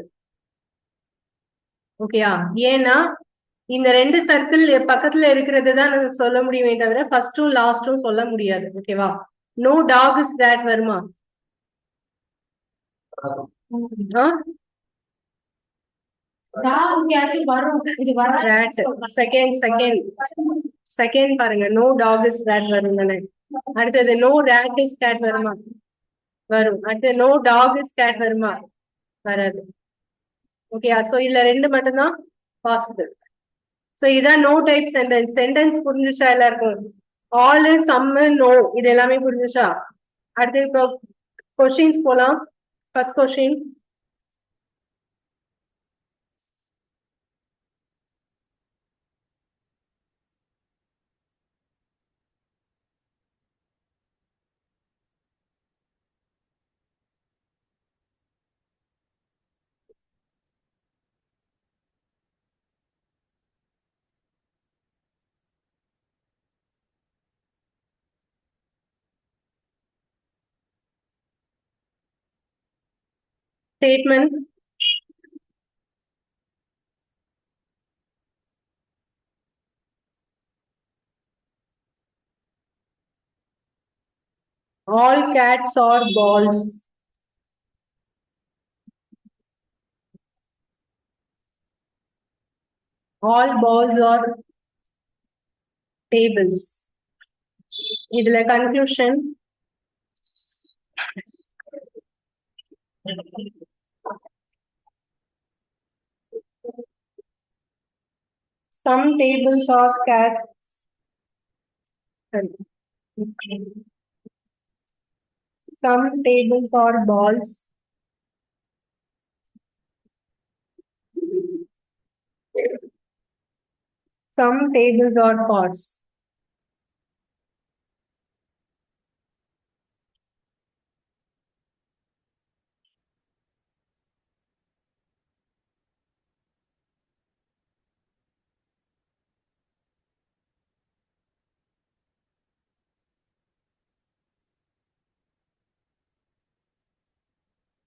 ஓகேயா? ஏன்னா இந்த 2 சர்க்கிள் பக்கத்துல இருக்கிறது தான் சொல்ல முடியுமே தவிர ஃபர்ஸ்டும் லாஸ்டும் சொல்ல முடியாது. ஓகேவா? நோ டாக் இஸ் ரேட் வருமா? செகண்ட் பாருங்க, நோ டாக் இஸ் ரேட் வரும் தானே. அடுத்தது நோ ரேட் இஸ் கேட் வருமா? வரும். அடுத்து நோ டாக் இஸ் கேட் வருமா? வராது. ஓகேயா? சோ இதுல 2 மட்டும்தான் பாசிபிள். சோ இதான் நோ டைப் சென்டென்ஸ். சென்டென்ஸ் புரிஞ்சுச்சா எல்லாருக்கும்? ஆல் சம் நோ இது எல்லாமே புரிஞ்சுச்சா? அடுத்து இப்போ கொஸ்டின்ஸ் போலாம். First question, statement. All cats are balls. All balls are tables. இதுல conclusion. Some tables are cats. Some tables are balls. Some tables are pots.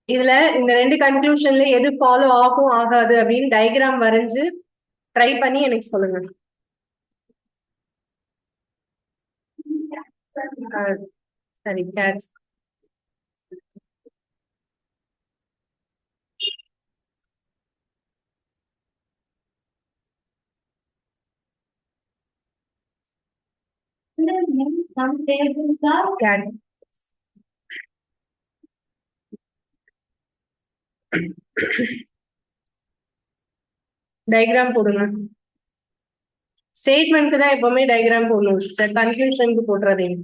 இதுல இந்த 2 கன்க்ளூஷன்ல எது ஃபாலோ ஆகும் ஆகாது அப்படின்னு டயக்ராம் வரைஞ்சு ட்ரை பண்ணி எனக்கு சொல்லுங்க. சரி, cats. Some tables are cat. Diagram போடுங்க. ஸ்டேட்மெண்ட்க்கு தான் எப்பவுமே டயக்ராம் போடணும், கன்ஃபியூஷனுக்கு போடுறதீங்க.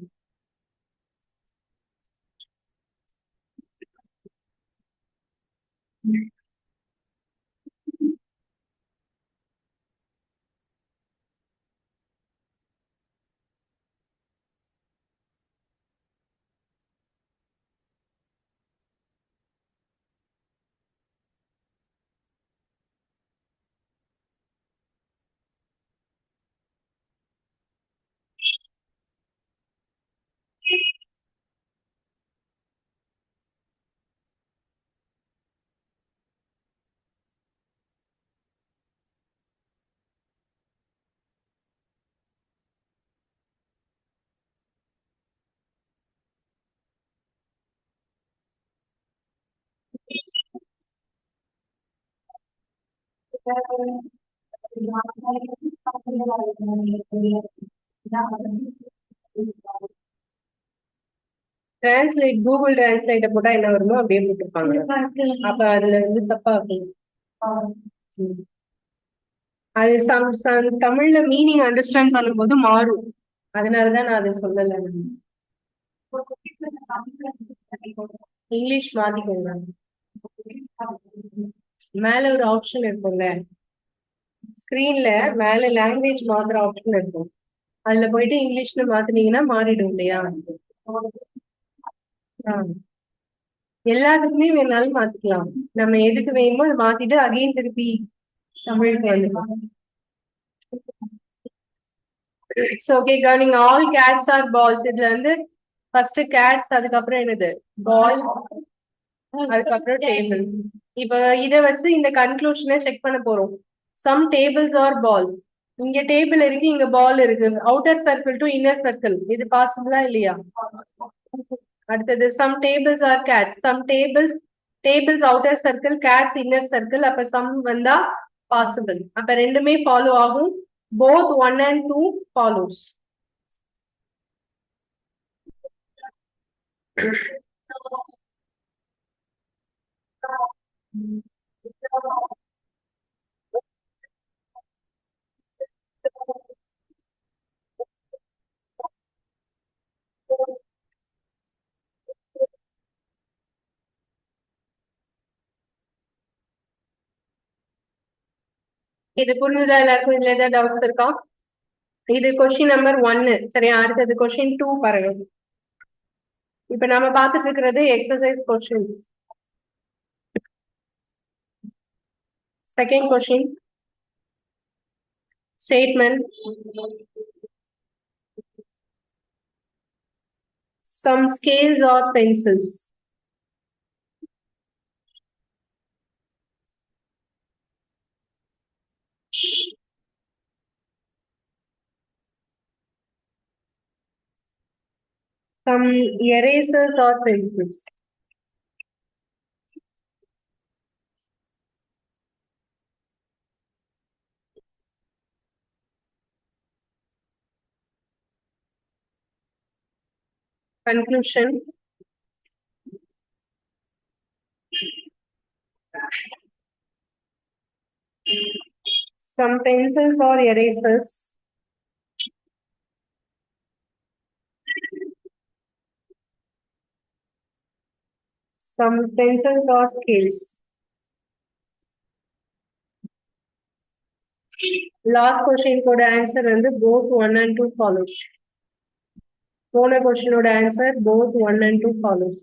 டிரான்ஸ்லேட், கூகுள் டிரான்ஸ்லேட்ட போட்டா என்ன வருமோ அப்படியே போட்டுருப்பாங்க. அப்ப அதுல வந்து தப்பா இருக்கும். ம். அது தமிழ்ல மீனிங் அண்டர்ஸ்டாண்ட் பண்ணும்போது மாறும். அதனாலதான் நான் அதை சொல்லல. இங்கிலீஷ் மாத்திக்கோங்க. மேல ஒரு ஆப்ஷன் இருக்கும்ல, ஸ்கிரீன்ல மேல லாங்குவேஜ் மாத்துற ஆப்ஷன் இருக்கும். அதுல போயிட்டு இங்கிலீஷ்ல மாத்துனீங்கன்னா மாறிடும் இல்லையா? ஆ. எல்லாத்துக்குமே வேணாலும் மாத்திக்கலாம். நம்ம எதுக்கு வேணுமோ அதை மாத்திட்டு அகைன் திருப்பி தமிழுக்கு வந்துக்கலாம். ஓகே, கவனிங்க. All cats are balls. இதுல வந்து ஃபர்ஸ்ட் கேட்ஸ், அதுக்கப்புறம் என்னது பால்ஸ், அதுக்கப்புறம் டேபிள்ஸ். இப்ப இத வச்சு இந்த கன்க்ளூஷனை செக் பண்ண போறோம். Some tables are balls. இங்க டேபிள் இருக்கு, இங்க பால் இருக்கு. Outer circle to inner circle, இது பாசிபிளா இல்லையா? அடுத்தது some tables are cats. Some tables outer circle, cats inner circle. அப்ப சம் வந்தா பாசிபிள். அப்ப ரெண்டுமே ஃபாலோ ஆகும். Both 1 and 2 follows. இது புரிஞ்சுதா எல்லாருக்கும்? இதுல ஏதாவது டவுட்ஸ் இருக்கா? இது கொஸ்டின் நம்பர் 1. சரியா? அடுத்தது கொஸ்டின் 2 பாருங்க. இப்ப நம்ம பார்த்துட்டு இருக்கிறது exercise questions. Second question, statement. Some scales or pencils. Some erasers or pencils. Conclusion. Some pencils or erasers. Some pencils or scales. Last question code answer and both 1 and 2 follows. Phone question would answer both 1 and 2 follows.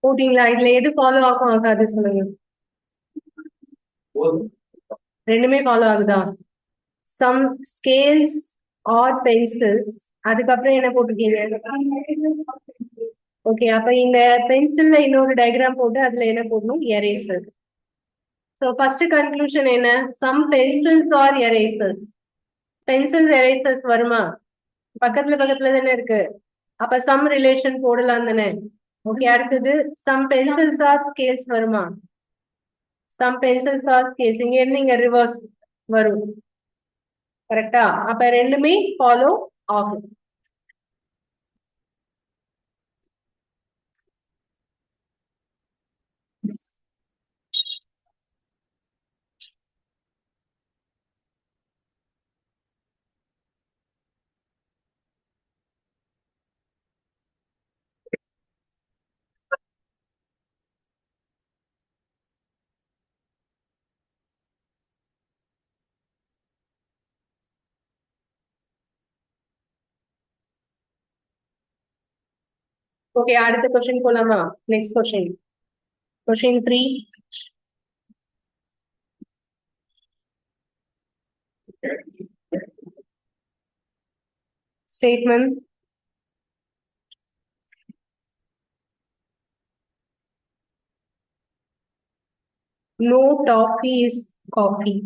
போட்டீங்களா? இதுல எது follow ஆகும் ஆகாது சொல்லுங்க. ரெண்டுமே follow ஆகுதா? Some scales R pencils, அதுக்கப்புறம் என்ன போட்டிருக்கீங்க? ஓகே, அப்ப இந்த பென்சில்ல இன்னொரு டயக்ராம் போட்டு அதுல என்ன போடணும்? எரேசர். ஸோ ஃபர்ஸ்ட் கன்க்ளூஷன் என்ன? Some pencils are erasers. Pencils erasers வருமா? பக்கத்துல பக்கத்துல தானே இருக்கு. அப்ப சம் ரிலேஷன் போடலாம் தானே. ஓகே, அடுத்தது சம் பென்சில்ஸ் ஆர் ஸ்கேல்ஸ் வருமா? சம் பென்சில்ஸ் ஆர் ஸ்கேல்ஸ், இங்க இருந்து இங்க ரிவர்ஸ் வரும். கரெக்டா? அப்ப ரெண்டுமே ஃபாலோ ஆகும். ஓகே, அடுத்த கொஸ்டின் போலாமா? Next question, question 3. Statement. No toffee is coffee.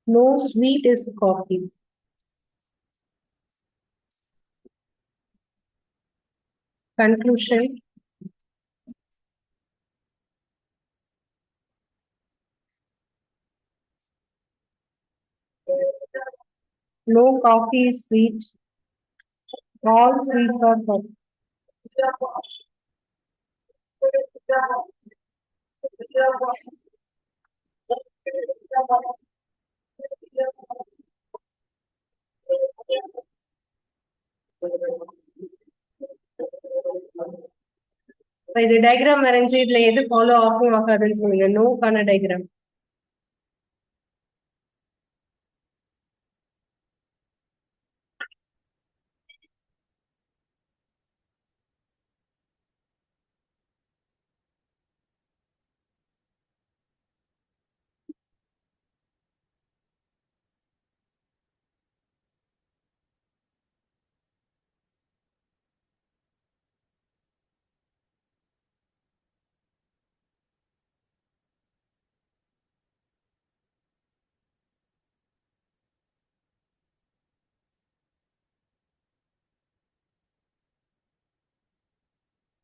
No sweet is coffee. Conclusion. No coffee is sweet. All sweets are coffee. இது டயக்ராம் வரைஞ்சு இதுல எது ஃபாலோ ஆகும் ஆகாதுன்னு சொல்லுங்க. நோக்கான டயக்ராம்.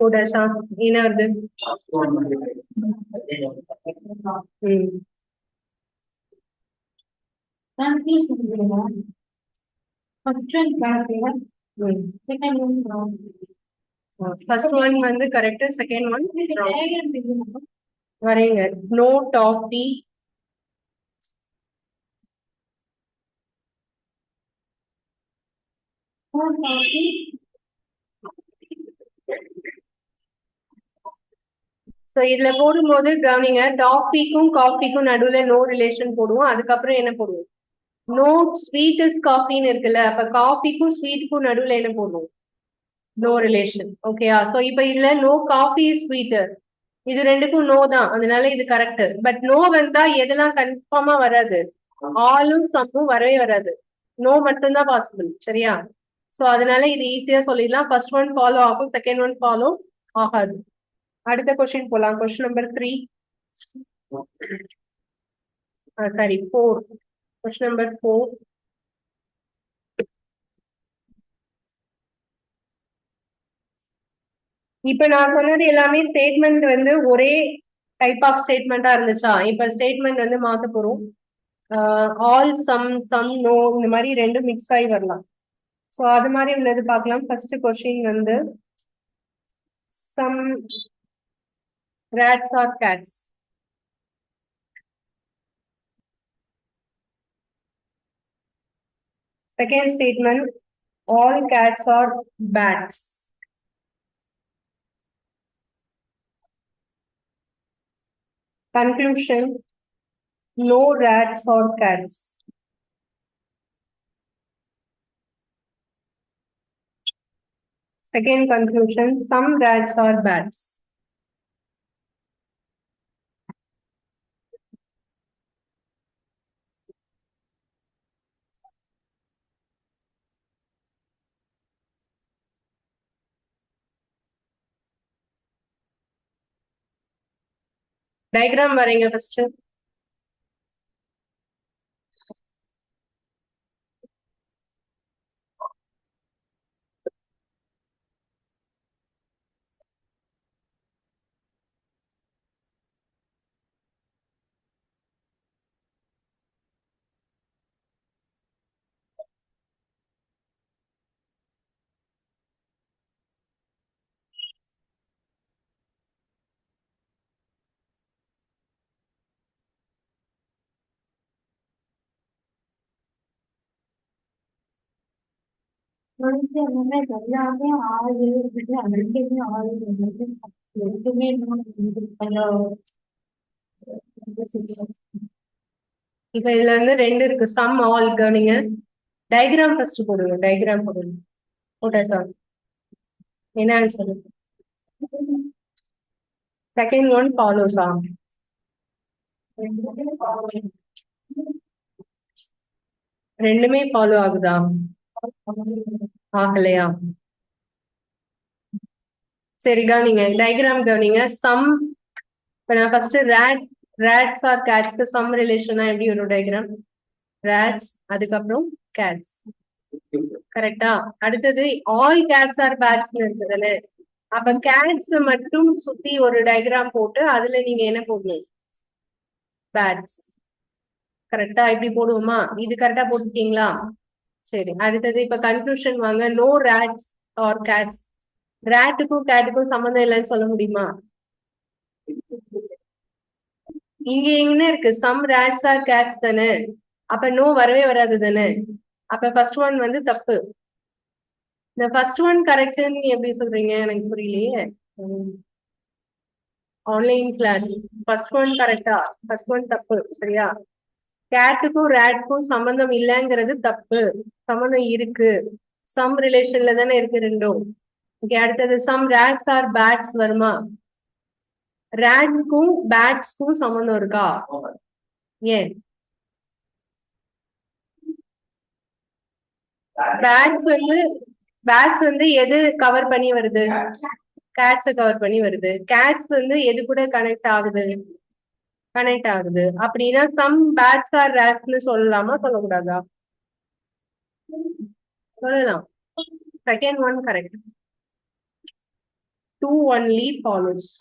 போடாஷா என்ன வருது? ஃபர்ஸ்ட் ஒன் வந்து கரெக்ட், செகண்ட் ஒன் வரைங்க. நோ டாஃபி. சோ இதுல போடும்போது கவனிங்க, டாஃபிக்கும் காஃபிக்கும் நடுவுல நோ ரிலேஷன் போடுவோம். அதுக்கப்புறம் என்ன போடுவோம்? நோ ஸ்வீட் இஸ் காஃபின்னு இருக்குல்ல, அப்ப காஃபிக்கும் ஸ்வீட்டுக்கும் நடுவுல என்ன போடுவோம்? No relation. ஓகேயா? சோ இப்ப இதுல நோ காஃபி இஸ் ஸ்வீட்டர், இது ரெண்டுக்கும் நோ தான், அதனால இது கரெக்ட். பட் நோ வந்தா எதெல்லாம் கன்ஃபார்மா வராது? ஆலும் சம்மும் வரவே வராது. நோ மட்டும்தான் பாசிபிள். சரியா? சோ அதனால இது ஈஸியா சொல்லிடலாம். ஃபர்ஸ்ட் ஒன் ஃபாலோ ஆகும், செகண்ட் ஒன் ஃபாலோ ஆகாது. அடுத்த கொஸ்டின் போலாம். Question number 3. Sorry 4. Question number 4. இப்ப நான் சொன்னது எல்லாமே ஸ்டேட்மெண்ட் வந்து ஒரே டைப் ஆஃப் ஸ்டேட்மெண்டா இருந்துச்சா? இப்ப ஸ்டேட்மெண்ட் வந்து மாத்த போறோம். ஆல் சம் சம் நோ இந்த மாதிரி ரெண்டும் மிக்ஸ் ஆகி வரலாம். ஸோ அது மாதிரி உள்ளது பார்க்கலாம். ஃபர்ஸ்ட் கொஸ்டின் வந்து some rats or cats. Second statement, all cats are bats. Conclusion, no rats or cats. Second conclusion, some rats are bats. Diagram வரைங்க first. வந்து எல்லாமே எல்லாமே ஆள் இருக்குது அது ரெண்டுமே ஆள் வந்து ரெண்டுமே இப்ப இதுல வந்து ரெண்டு இருக்கு, சம் ஆல். கவனிங்க, டயக்ராம் ஃபர்ஸ்ட் போடுங்க. டயக்ராம் போடுங்க. போட்டாச்சா? என்ன ஆன்சர்? Second one ஃபாலோஸா? ரெண்டுமே ஃபாலோ ஆகுதா? ஆகலையா? சரி, கவனிங்க, டயக்ராம் கவனிங்க. சம், இப்ப நான் ஃபர்ஸ்ட் ரேட்ஸ் ஆர் கேட்ஸ்க்கு சம் ரிலேஷனா எப்படி வரும் டயக்ராம்? ரேட்ஸ், அதுக்கப்புறம் கேட்ஸ். கரெக்டா? அடுத்தது ஆல் கேட்ஸ் ஆர் பேட்ஸ் இருக்குதுல்ல, அப்ப கேட்ஸ் மட்டும் சுத்தி ஒரு டயக்ராம் போட்டு அதுல நீங்க என்ன போடணும்? பேட்ஸ். கரெக்டா? இப்படி போடுவோமா? இது கரெக்டா போட்டுட்டீங்களா? சரி, அடுத்தது இப்ப கன்க்ளூஷன் வாங்க. No rats are cats. ரேட்டுக்கும் கேட்டுக்கும் சம்மந்தம் இல்லைன்னு சொல்ல முடியுமா? இங்க என்ன இருக்கு? சம் ரேட்ஸ் ஆர் கேட்ஸ் தானே, அப்ப நோ வரவே வராது தானே. அப்ப ஃபர்ஸ்ட் ஒன் வந்து தப்பு. இந்த ஃபர்ஸ்ட் ஒன் கரெக்ட்னு எப்படி சொல்றீங்க? எனக்கு புரியலையே. ஆன்லைன் கிளாஸ் ஃபர்ஸ்ட் ஒன் கரெக்டா? ஃபர்ஸ்ட் ஒன் தப்பு, சரியா? கேட்டுக்கும் ரேட்டுக்கும் சம்பந்தம் இல்லைங்கிறது தப்பு. சம்பந்தம் இருக்கு, சம் ரிலேஷன்ல தானே இருக்கு ரெண்டும். ஓகே, அடுத்தது சம் ரேட்ஸ் ஆர் பேட்ஸ் வருமா? ரேட்ஸ்க்கும் பேட்ஸ்க்கும் சம்பந்தம் இருக்கா? ஏன்? பேட்ஸ் வந்து பேட்ஸ் வந்து எது கவர் பண்ணி வருது? கேட்ஸ் கவர் பண்ணி வருது. கேட்ஸ் வந்து எது கூட கனெக்ட் ஆகுது? கனெக்ட் ஆகுது. அப்படின்னா சம் பேட்ஸ் ஆர் ரேட்ஸ்னு சொல்லலாமா, சொல்லக்கூடாதா? சொல்லலாம். Second one correct. Two only follows.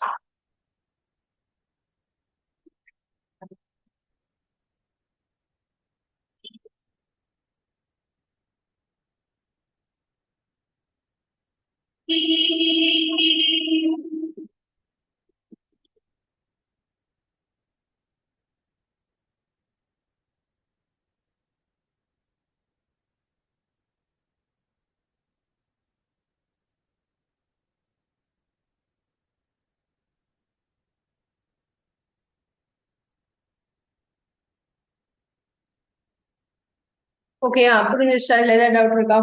ஓகேயா? புரிஞ்சிச்சா? இல்ல ஏதாவது டவுட் இருக்கா?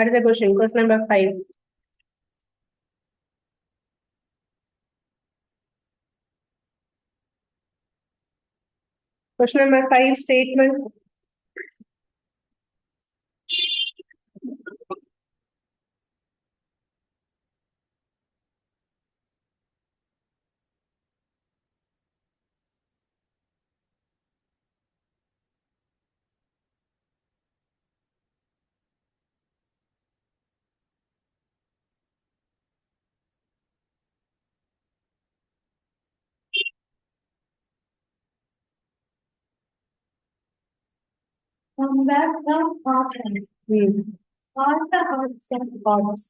அடுத்த question, question number 5. Question number 5 statement. Some bats are cotton. All the hearts and Thoughts.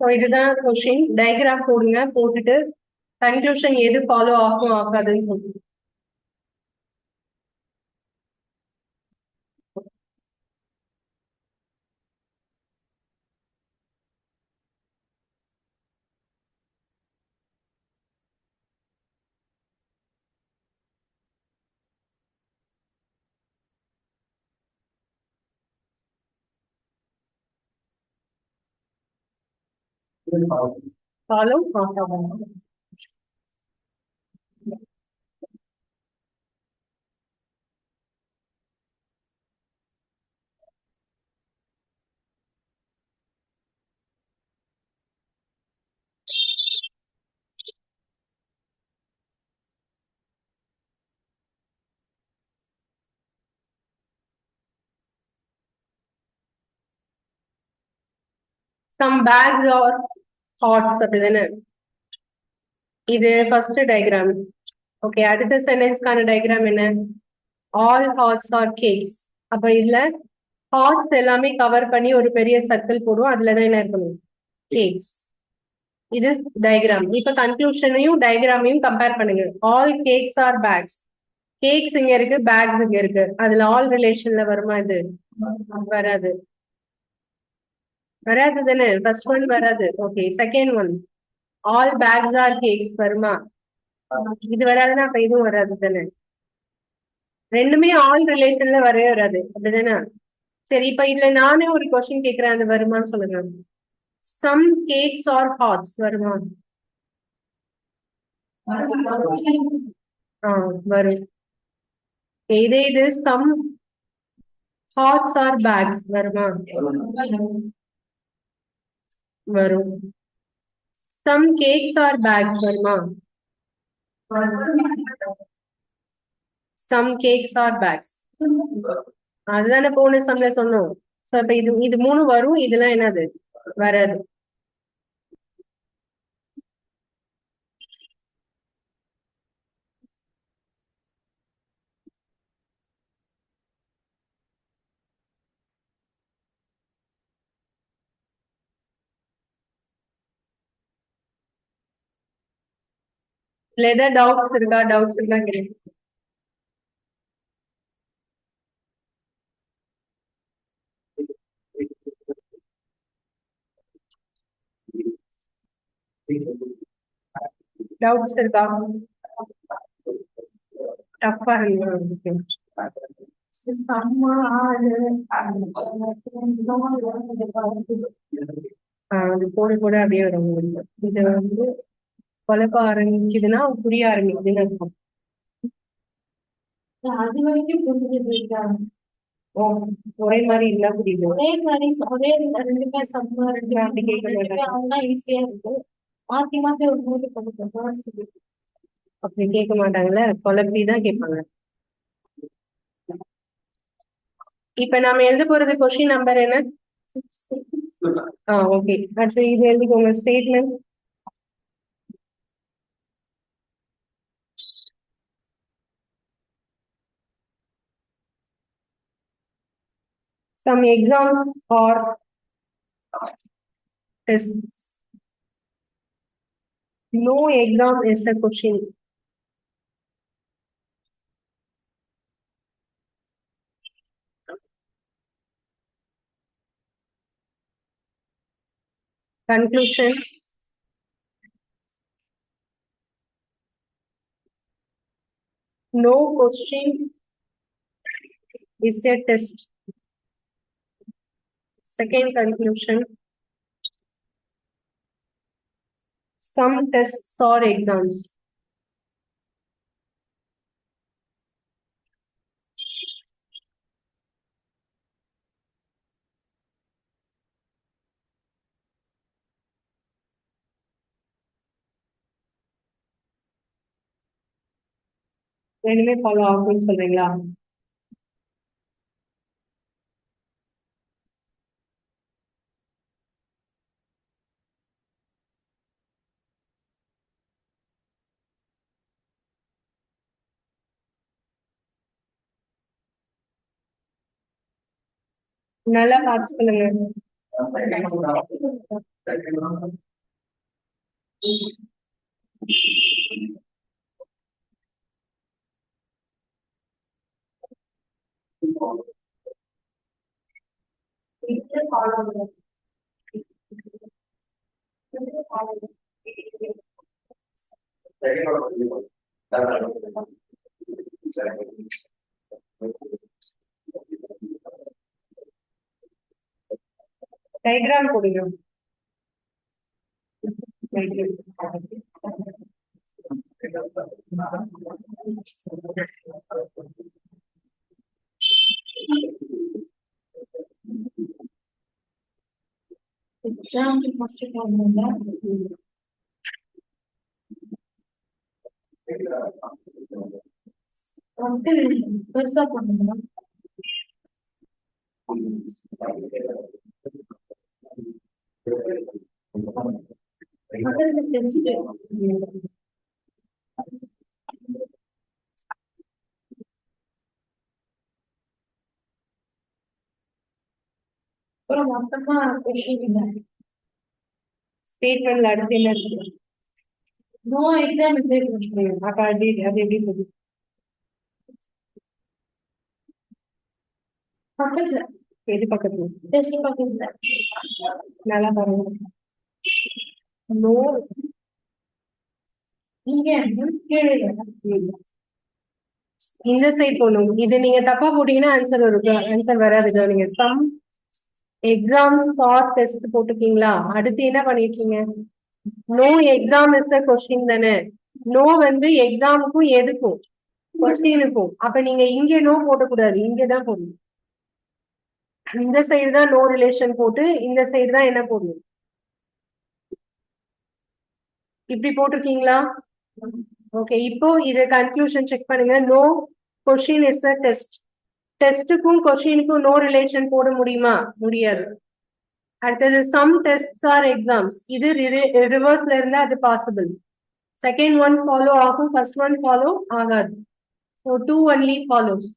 So இதுதான் கொஸ்டின். டயக்ராம் போடுங்க. போட்டுட்டு கன்க்ளூஷன் எது ஃபாலோ ஆகும் ஆகாதுன்னு சொல்லி. ஃபாலோ ஆகாது. சம் பேக்ஸ் ஆர் ஹாட்ஸ் அப்படிதானே. இது ஃபர்ஸ்ட் டயக்ராம். ஓகே, அடுத்த சென்டென்ஸ்க்கான டயக்ராம் என்ன? All hats are cakes. அப்ப இதுல ஹாட்ஸ் எல்லாமே கவர் பண்ணி ஒரு பெரிய சர்க்கிள் போடுவோம். அதுலதான் என்ன இருக்கணும்? கேக்ஸ். இது டயக்ராம். இப்ப கன்க்ளூஷனையும் டயக்ராமையும் கம்பேர் பண்ணுங்க. All cakes are bags. Cakes இங்க இருக்கு, பேக்ஸ் இங்க இருக்கு. அதுல ஆல் ரிலேஷன்ல வருமா? இது வராது. வராது தானே. ஃபர்ஸ்ட் ஒன் வராது. Okay, second one all bags are cakes வருமா? இது வராதுன்னா அப்ப இதுவும் வராது தானே. ரெண்டுமே ஆல் ரிலேஷன்ல வரவே வராது, அப்படிதானே. சரி, இப்ப இதுல நானே ஒரு கொஸ்டின் கேக்குறேன், அது வருமான்னு சொல்லுங்க. சம் கேக்ஸ் ஆர் ஹாட்ஸ் வருமா? வரும். இதே இது சம் ஹாட்ஸ் ஆர் பேக்ஸ் வருமா? வரும். சம் கேக்ஸ் ஆர் பேக்ஸ் வருமா? Some cakes are bags. அதுதானே போன சம்ல சொன்னோம். சோ இப்ப இது இது மூணு வரும், இதெல்லாம் என்னது? வராது. இதுல ஏதாவது டவுட்ஸ் இருக்கா? டவுட்ஸ் இருக்கா கேளுங்க. டவுட்ஸ் இருக்கா? டஃப்பா இருக்கு. அது போட போட அப்படியே வரும் உங்களுக்கு. இது வந்து குழப்ப ஆரம்பிக்குதுன்னா புரிய ஆரம்பிக்குதுன்னு அர்த்தம். அது வரைக்கும் புரிஞ்சுது. ஓ, ஒரே மாதிரி இல்ல, புரியுது. ஒரே மாதிரி ஒரே ரெண்டுமே சம்ம ரெண்டு அப்படி கேட்க மாட்டாங்க. அவங்க ஈஸியா இருக்கு. மாத்தி மாத்தி ஒரு மூடி கொடுத்து அப்படி கேட்க மாட்டாங்கல்ல, குழப்பிதான் கேட்பாங்க. இப்ப நாம எழுத போறது கொஸ்டின் நம்பர் என்ன? ஓகே, அடுத்து இது எழுதிக்கோங்க. Statement. Some exams or tests. No exam is a question. Conclusion. No question is a test. Second conclusion. Some tests or exams. ரெண்டுமே ஃபாலோ ஆகும்னு சொல்றீங்களா? நல்லா பார்த்து சொல்லுங்க. டயக்ராம் போடுங்க. எக்ஸாம் ஃபர்ஸ்ட் போடணும்ல வந்து பெருசா பண்ணணுமா டெஸ்ட் அப்புறம் மொத்தமா கொஸ்டின் ஸ்டேட்மெண்ட்ல அடுத்து என்ன இருக்கு? நோ எக்ஸாம் இஸ் கொஸ்டின் அப்ப அது எப்படி போகுது? பக்கத்துல எது பக்கத்துல? டெஸ்ட் பக்கத்துல நல்லா பாருங்க. நோ இங்க கீழே இந்த சைட் போடணும். இது நீங்க தப்பா போட்டீங்கன்னா ஆன்சர் வரும். ஆன்சர் வராதுங்க. நீங்க சம் எக்ஸாம்ஸ் ஆர் டெஸ்ட் போட்டுக்கீங்களா? அடுத்து என்ன பண்ணிருக்கீங்க? No exam is a question தானே. நோ வந்து எக்ஸாமுக்கும் எதுக்கும் கொஸ்டினுக்கும். அப்ப நீங்க இங்க நோ போடக்கூடாது, இங்கதான் போடணும். இந்த சைடு தான் நோ ரிலேஷன் போட்டு இந்த சைடு தான் என்ன போடணும். இப்படி போட்டிருக்கீங்களா? ஓகே, இப்போ இது கன்க்ளூஷன் செக் பண்ணுங்க. No question is a test. டெஸ்ட்டுக்கும் கொஸ்டினுக்கும் நோ ரிலேஷன் போட முடியுமா? முடியாது. அடுத்தது சம் டெஸ்ட்ஸ் ஆர் எக்ஸாம்ஸ். இது ரிவர்ஸ்ல இருந்தா அது பாசிபிள். செகண்ட் ஒன் ஃபாலோ ஆகும், ஃபர்ஸ்ட் ஒன் ஃபாலோ ஆகாது. So two only follows.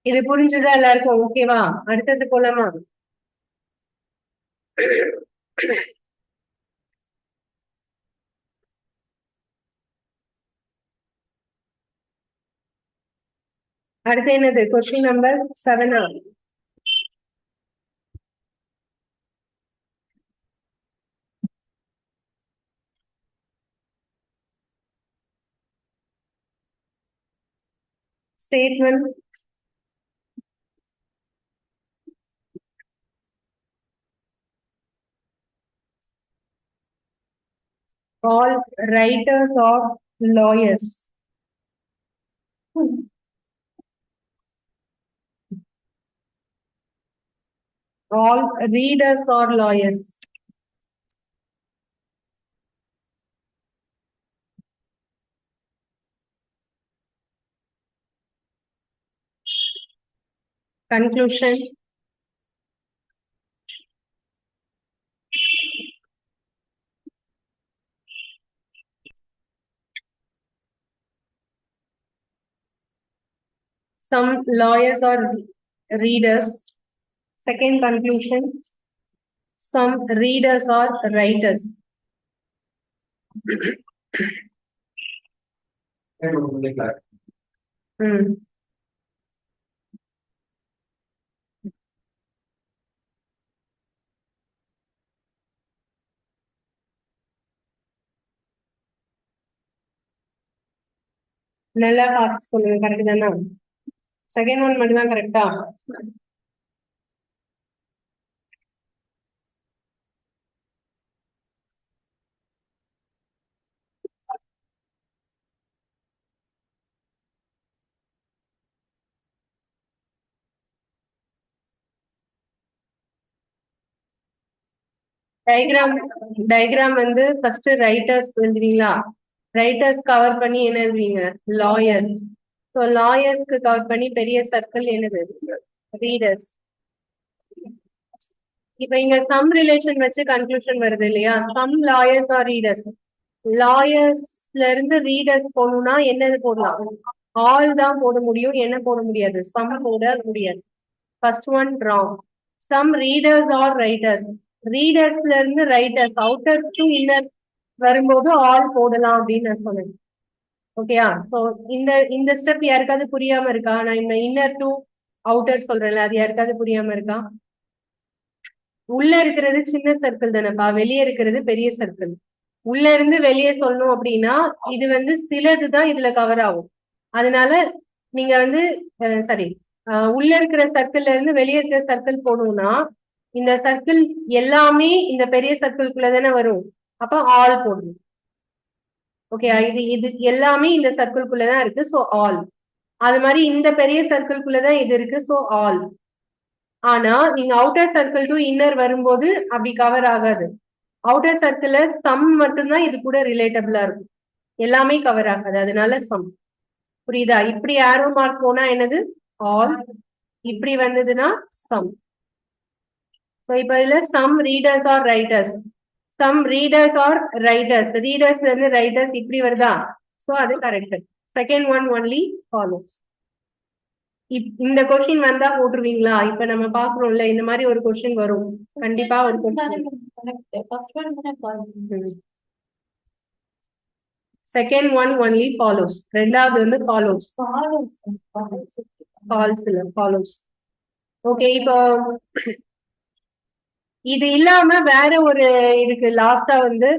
இது புரிஞ்சுதா எல்லாருக்கும்? ஓகேவா? அடுத்தது போலாமா? அடுத்து என்னது? Question number 7. Statement all writers are lawyers. All readers are lawyers. Conclusion. Some lawyers are readers. Second conclusion. Some readers are writers. நல்லா பார்த்து சொல்லுங்க. கரெக்ட் தானா? செகண்ட் ஒன் மட்டும் தான் கரெக்டா? டயக்ராம் வந்து ஃபர்ஸ்ட் ரைட்டர்ஸ் எழுதுவீங்களா? ரைட்டர்ஸ் கவர் பண்ணி என்ன எழுதுவீங்க? லாயர்ஸ். ஸோ லாயர்ஸ்க்கு கவர் பண்ணி பெரிய சர்க்கிள் என்னது? ரீடர்ஸ். இப்ப இங்க சம் ரிலேஷன் வச்சு கன்க்ளூஷன் வருது இல்லையா? Some lawyers are readers. Lawyers இருந்து ரீடர்ஸ் போகணும்னா என்னது போடலாம்? ஆல் தான் போட முடியும். என்ன போட முடியாது? சம் போட முடியாது. First one wrong. Some readers are writers. ரீடர்ஸ்ல இருந்து ரைட்டர்ஸ் அவுட்டர் டு இன்னர் வரும்போது ஆல் போடலாம் அப்படின்னு நான் சொன்னேன். ஓகேயா? சோ இந்த ஸ்டெப் யாருக்காவது புரியாம இருக்கா? நான் இன்னர் டு அவுட்டர் சொல்றேன்ல, அது யாருக்காவது புரியாம இருக்கா? உள்ள இருக்கிறது சின்ன சர்க்கிள் தானேப்பா, வெளியே இருக்கிறது பெரிய சர்க்கிள். உள்ள இருந்து வெளியே சொல்லணும் அப்படின்னா இது வந்து சிலதுதான் இதுல கவர் ஆகும். அதனால நீங்க வந்து சரி, உள்ள இருக்கிற சர்க்கிள்ல இருந்து வெளியே இருக்கிற சர்க்கிள் போகணும்னா இந்த சர்க்கிள் எல்லாமே இந்த பெரிய சர்க்கிள்குள்ள தானே வரும். அப்ப ஆல் போடணும். ஓகே, இது இது எல்லாமே இந்த சர்க்கிள்குள்ளதான் இருக்கு, சோ ஆல். அது மாதிரி இந்த பெரிய சர்க்கிள்குள்ளதான் இது இருக்கு, சோ ஆல். ஆனா நீங்க அவுட்டர் சர்க்கிள் டு இன்னர் வரும்போது அப்படி கவர் ஆகாது. அவுட்டர் சர்க்கிள்ல சம் மட்டும்தான் இது கூட ரிலேட்டபிளா இருக்கும், எல்லாமே கவர் ஆகாது. அதனால சம். புரியுதா? இப்படி ஆரோ மார்க் போனா என்னது? ஆல். இப்படி வந்ததுன்னா சம். இப்ப இதுல some readers are writers. Some readers are writers. ரீடர்ஸ்ல இருந்து ரைட்டர்ஸ் இப்படி வருதா? சோ அது correct. Second one only follows. இந்த கொஸ்டின் வந்தா போட்டுருவீங்களா? இப்ப நம்ம பாக்குறோம்ல, இந்த மாதிரி ஒரு கொஸ்டின் வரும் கண்டிப்பா. ஒரு செகண்ட் ஒன் ஒன்லி ஃபாலோஸ். ரெண்டாவது வந்து ஃபாலோஸ். ஃபால்ஸ் இல்ல, ஃபாலோஸ். ஓகே, இப்போ இது இல்லாம வேற ஒரு இருக்கு லாஸ்டா வந்து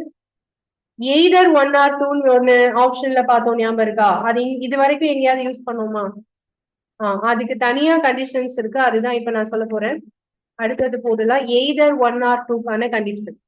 எய்தர் 1 or 2 ஒன்னு ஆப்ஷன்ல பார்த்தோம், ஞாபகம் இருக்கா? அது இது வரைக்கும் எங்கேயாவது யூஸ் பண்ணுவோமா? அதுக்கு தனியா கண்டிஷன்ஸ் இருக்கு, அதுதான் இப்ப நான் சொல்ல போறேன். அடுத்தது போடலாம். எய்தர் 1 or 2க்கான கண்டிஷன்.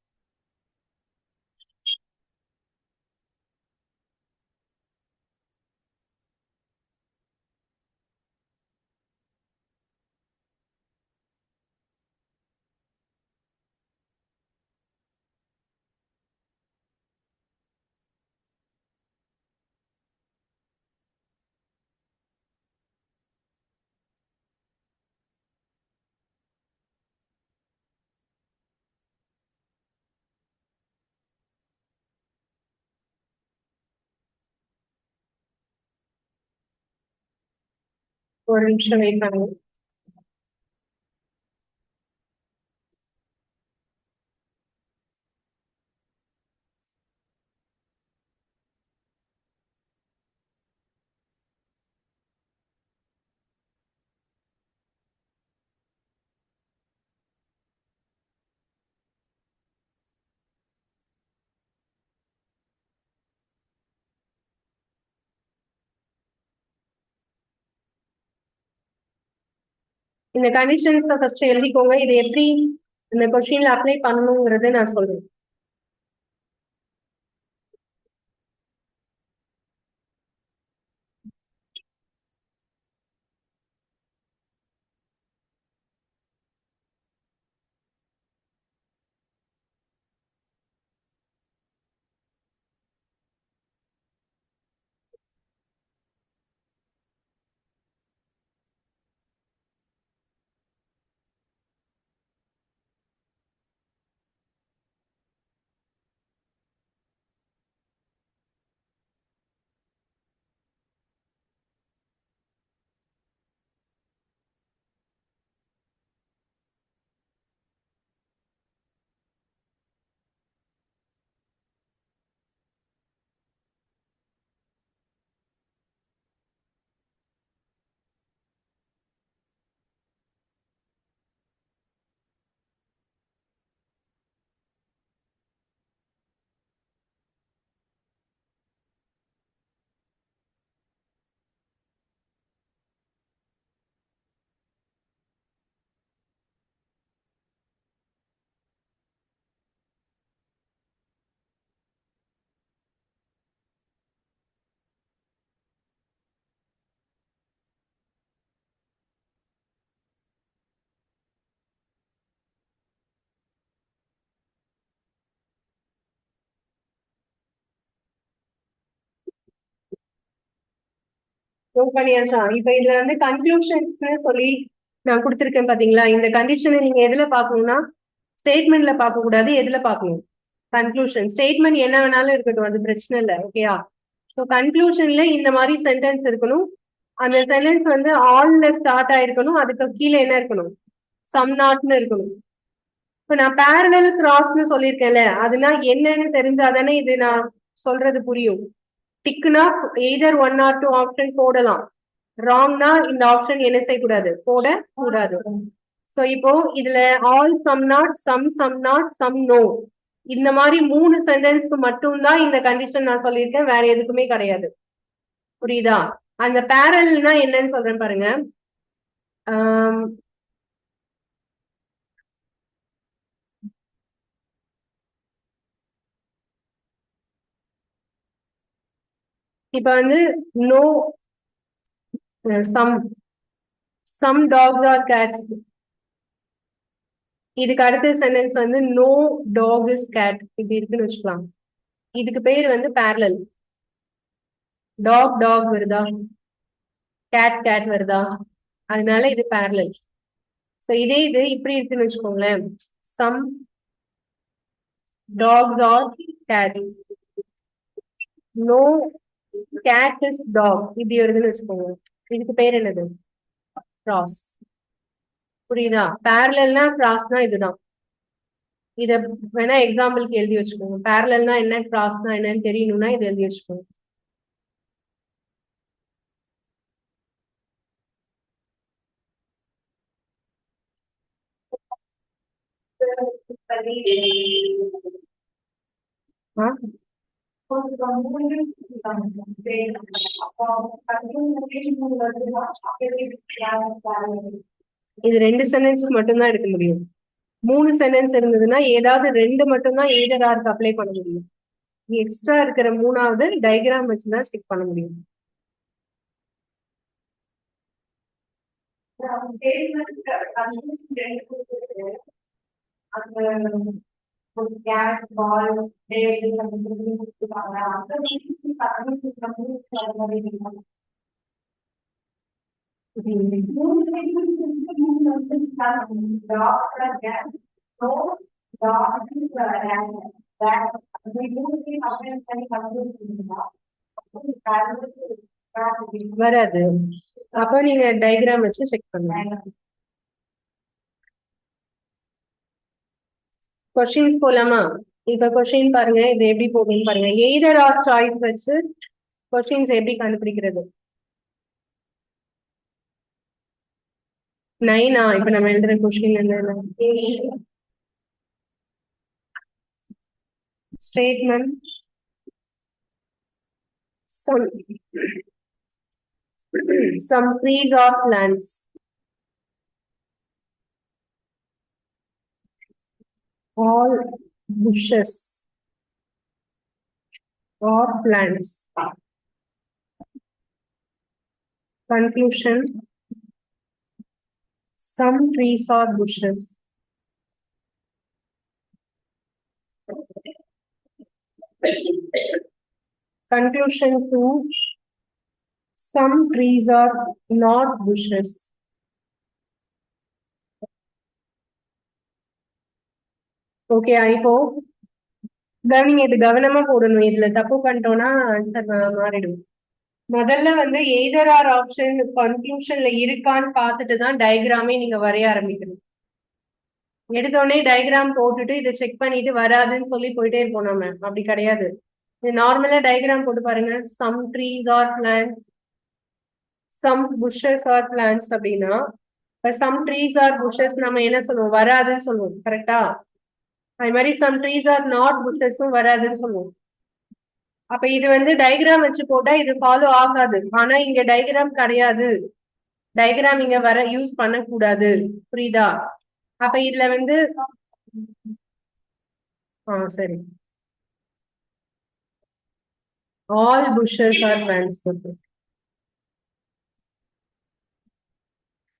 ஒரு நிமிஷம் வெயிட் பண்ணுங்க. இந்த கண்டிஷன்ஸ் ஃபர்ஸ்ட் எழுதிக்கோங்க. இது எப்படி இந்த கொஸ்டின்ல அப்ளை பண்ணணுங்கிறத நான் சொல்றேன். பண்ணியாச்சா? இப்ப இதுல வந்து கன்க்ளூஷன்ஸ்னு சொல்லி நான் கொடுத்திருக்கேன் பாத்தீங்களா? இந்த கண்டிஷனை நீங்க எதுல பாக்கணும்னா ஸ்டேட்மெண்ட்ல பார்க்க கூடாது. எதுல பார்க்கணும்? கன்க்ளூஷன். ஸ்டேட்மெண்ட் என்ன வேணாலும் இருக்கட்டும், அது பிரச்சனை இல்லை. ஓகேயா? ஸோ கன்க்ளூஷன்ல இந்த மாதிரி சென்டென்ஸ் இருக்கணும். அந்த சென்டென்ஸ் வந்து ஆல்ல ஸ்டார்ட் ஆயிருக்கணும். அதுக்கு கீழே என்ன இருக்கணும்? சம் நாட்னு இருக்கணும். இப்ப நான் பேரலல் கிராஸ்னு சொல்லியிருக்கேன்ல, அதுனா என்னன்னு தெரிஞ்சாதானே இது நான் சொல்றது புரியும். டிக்னா எய்தர் 1 or 2 ஆப்ஷன் போடலாம். ராங்னா இந்த ஆப்ஷன் என்ன செய்யக்கூடாது? போடக்கூடாது. ஸோ இப்போ இதுல all some not, some not, some no, இந்த மாதிரி 3 சென்டென்ஸ்க்கு மட்டும்தான் இந்த கண்டிஷன் நான் சொல்லியிருக்கேன், வேற எதுக்குமே கிடையாது. புரியுதா? அந்த பேரல்னா என்னன்னு சொல்றேன் பாருங்க. இப்ப வந்து no some dogs are cats, இதுக்கு அடுத்த சென்டென்ஸ் வந்து நோ டாக் இஸ் கேட், இப்படி இருக்குன்னு வச்சுக்கலாம். இதுக்கு பேர் வந்து பேரலல். டாக் வருதா, கேட் வருதா, அதனால இது பேரலல். ஸோ இதே இது இப்படி இருக்குன்னு வச்சுக்கோங்களேன். Some dogs are cats, no cat is dog, இப்படி வருதுன்னு வச்சுக்கோங்க. இதுக்கு பேர் என்னது? கிராஸ். புரியுதா? பேரலல்னா கிராஸ்னா இதுதான். இத வேணா எக்ஸாம்பிளுக்கு எழுதி வச்சுக்கோங்க. பேரலல்னா என்ன, கிராஸ்னா என்னன்னு தெரியணும்னா இது எழுதி வச்சுக்கோங்க. இது 2 சென்டென்ஸ்க்கு மட்டும்தான் எடுக்க முடியும். 3 சென்டென்ஸ் இருந்ததுன்னா ஏதாவது 2 மட்டும்தான் எய்தர் ஆருக்கு அப்ளை பண்ண முடியும். எக்ஸ்ட்ரா இருக்கிற 3வது டயக்ராம் வச்சுதான் செக் பண்ண முடியும். வராது. அப்ப நீங்க டயக்ராம் வச்சு செக் பண்ணுங்க. கொஸ்டின்ஸ் போலாமா? இப்ப கொஸ்டின் பாருங்க, இது எப்படி போகுதுன்னு பாருங்க. எய்தர் ஆர் சாய்ஸ் வச்சு கொஸ்டின்ஸ் எப்படி கண்டுபிடிக்கிறது? 9 இப்ப நம்ம எழுதுற கொஸ்டின் என்ன? Statement some trees or plants, all bushes or plants. Conclusion: some trees or bushes. Conclusion 2: some trees are not bushes. Okay, இப்போ கவனிங்க, இது கவனமா போடணும். இதுல தப்பு பண்ணிட்டோம்னா ஆன்சர் மாறிடும். முதல்ல வந்து எய்தர் ஆர் ஆப்ஷன் கன்க்ளூஷன்ல இருக்கான்னு பார்த்துட்டு தான் டயக்ராமே நீங்க வரைய ஆரம்பிக்கணும். எடுத்தோடனே டயக்ராம் போட்டுட்டு இதை செக் பண்ணிட்டு வராதுன்னு சொல்லி போயிட்டே இருப்போம் நம்ம. அப்படி கிடையாது. இது நார்மலா டயக்ராம் போட்டு பாருங்க. Some trees are plants, some bushes are plants அப்படின்னா, இப்ப சம் ட்ரீஸ் ஆர் புஷஸ் நம்ம என்ன சொல்லுவோம்? வராதுன்னு சொல்லுவோம். கரெக்டா? அது மாதிரி சம் ட்ரீஸ் ஆர் நாட் புஷஸும் வராதுன்னு சொல்லுவோம். அப்ப இது வந்து டயக்ராம் வச்சு போட்டா இது ஃபாலோ ஆகாது. ஆனா இங்க டயக்ராம் கிடையாது, டயக்ராம் இங்க வர யூஸ் பண்ணக்கூடாது. புரியுதா? அப்ப இதுல வந்து சரி, all bushes are plants.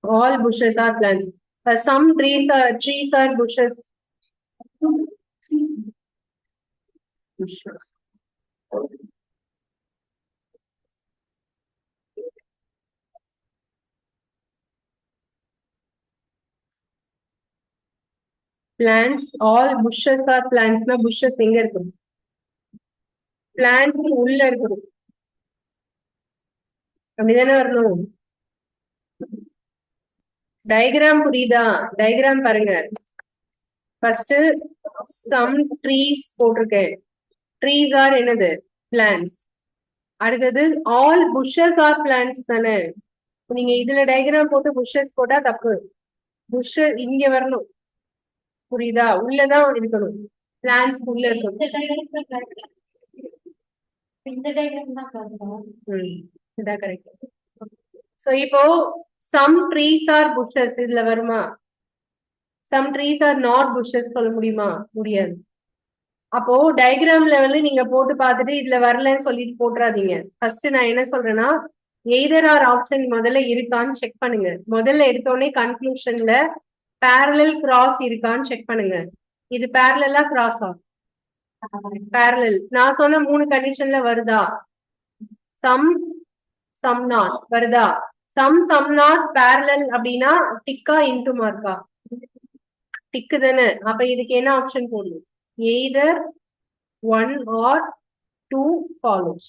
All bushes are plants. Some trees are bushes. Plants, all bushes are plants. Na bushes எங்க இருக்கு? Plants உள்ள இருக்கு. அப்படிதானே வரணும். டயக்ராம் புரியுதா? டயக்ராம் பாருங்க. ஃபர்ஸ்ட் சம் ட்ரீஸ் போட்டிருக்கேன். ட்ரீஸ் ஆர் என்னது? பிளான்ஸ். அடுத்தது ஆல் புஷஸ் ஆர் பிளான்ஸ் தானே. நீங்க இதுல டயக்ராம் போட்டு புஷஸ் போட்டா தப்பு. புஷ் இங்க வரணும். புரியுதா? உள்ளதான் இருக்கணும். பிளான்ஸ் உள்ள இருக்கணும். இதான் கரெக்ட். சோ இப்போ சம் ட்ரீஸ் ஆர் புஷஸ் இதுல வருமா? Some trees are not bushes சொல்ல முடியுமா? முடியாது. அப்போ டயக்ராம்ல வந்து நீங்க போட்டு பார்த்துட்டு இதுல வரலன்னு சொல்லிட்டு போட்டுறாதீங்க. ஃபர்ஸ்ட் நான் என்ன சொல்றேன்னா, எய்தர் ஆர் ஆப்ஷன் முதல்ல இருக்கான்னு செக் பண்ணுங்க. முதல்ல எடுத்தோடனே கன்க்ளூஷன்ல பேரலல் கிராஸ் இருக்கான்னு செக் பண்ணுங்க. இது பேரலா கிராஸா? பேரலல். நான் சொன்ன 3 கண்டிஷன்ல வருதா? சம் சம் நாட் வருதா? சம் நாட் பேரலல் அப்படின்னா டிக்கா இன்டு மார்க்கா? டிக்கு தானே. அப்ப இதுக்கு என்ன ஆப்ஷன் போடணும்? Either 1 or 2 follows.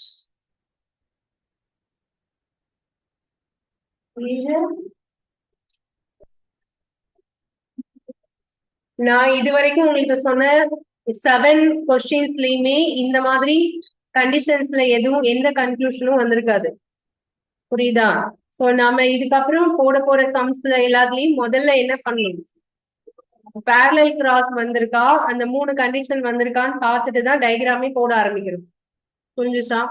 நான் இதுவரைக்கும் உங்களுக்கு சொன்ன 7 கொஸ்டின்ஸ்லயுமே இந்த மாதிரி கண்டிஷன்ஸ்ல எதுவும் எந்த கன்க்ளூஷனும் வந்திருக்காது. புரியுதா? சோ நாம இதுக்கப்புறம் போட போற சம்ஸ்ல எல்லாத்துலயும் முதல்ல என்ன பண்ணணும்? பேரலல் கிராஸ் வந்திருக்கா, அந்த 3 கண்டிஷன் வந்திருக்கான்னு பார்த்துட்டு தான் டயக்ராமே போட ஆரம்பிக்கணும். புரிஞ்சுச்சா?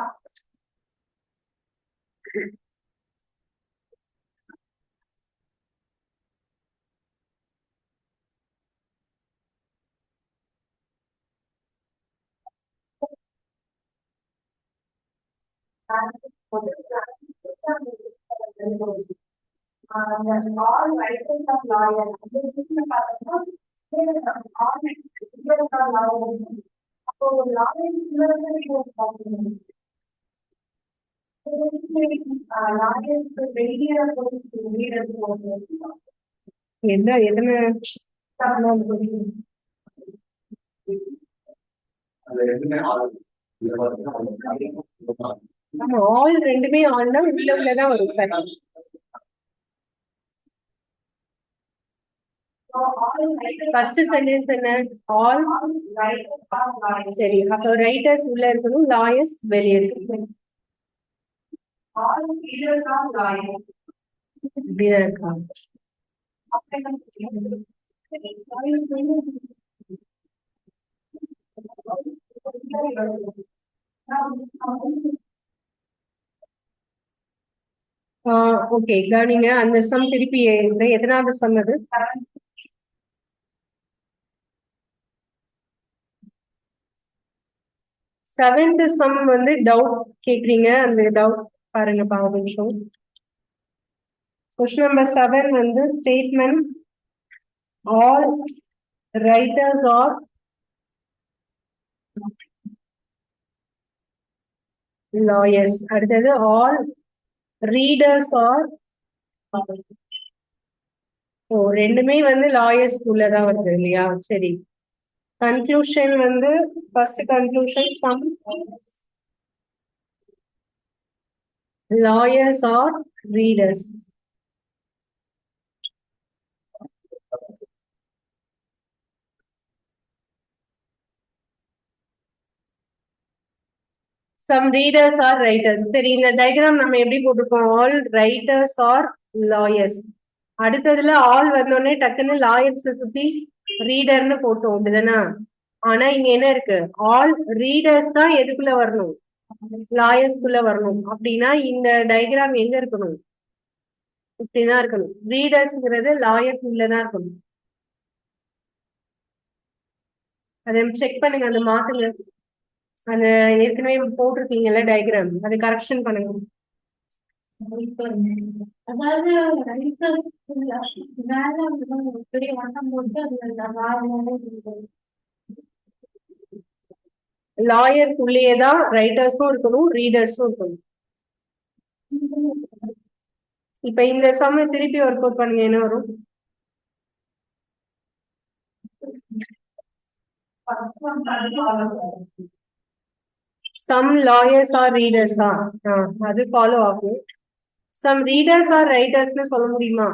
என்ன எதுன்னு ஆமா, ஆல் ரெண்டுமே ஆல்னா உள்ளதான் வரும் சார். ஃபர்ஸ்ட் சென்டென்ஸ் என்ன? ஆல். சரி, அப்போ ரைட்டர்ஸ் உள்ள இருக்கணும், லாயர்ஸ் வெளியே இருக்கணும். இப்படிதான் இருக்காங்க. ஓகே, கவனிங்க. அந்த சம் திருப்பி எத்தனாவது சம் அது? 7th சம் வந்து டவுட் கேக்குறீங்க. அந்த டவுட் பாருங்க ஒரு நிமிஷம். கொஸ்டின் நம்பர் 7 வந்து statement all writers are lawyers. அடுத்தது ஆல் ரீடர்ஸ் ஆர். ஓ, ரெண்டுமே வந்து லாயர்ஸ் உள்ளதான் வருது இல்லையா? சரி. கன்க்ளூஷன் வந்து first conclusion some lawyers are readers. Some readers are writers. சரி, இந்த டயக்ராம் நம்ம எப்படி போட்டிருக்கோம்? All writers are lawyers. அடுத்ததுல ஆல் வந்தோடனே டக்குன்னு லாயர்ஸ் சுத்தி ரீடர்னு போட்டோம், அப்படிதானே? ஆனா இங்க என்ன இருக்கு? ஆல் ரீடர்ஸ் தான் எதுக்குள்ள வரணும்? லாயர்ஸ்குள்ள வரணும். அப்படின்னா இந்த டயக்ராம் எங்க இருக்கணும்? இப்படிதான் இருக்கணும். ரீடர்ஸ்ங்கிறது லாயர்ஸ் உள்ளதான் இருக்கணும். அதை செக் பண்ணுங்க, அந்த மாத்துங்க. அந்த ஏற்கனவே போட்டிருக்கீங்கல்ல டயக்ராம், அதை கரெக்ஷன் பண்ணுங்க. அதாவது மேல பெரிய வட்டம் போட்டு அது லாயருக்குள்ளேயேதான் ரைட்டர்ஸும் இருக்கணும், ரீடர்ஸும் இருக்கணும். இப்ப இந்த சம் திருப்பி ஒர்க் அவுட் பண்ணுங்க, என்ன வரும்? சம் லாயர்ஸ் ஆர் ரீடர்ஸா? அது ஃபாலோ ஆகும். சம் ரீடர்ஸ் ஆர் ரைட்டர்ஸ்னு சொல்ல முடியுமா?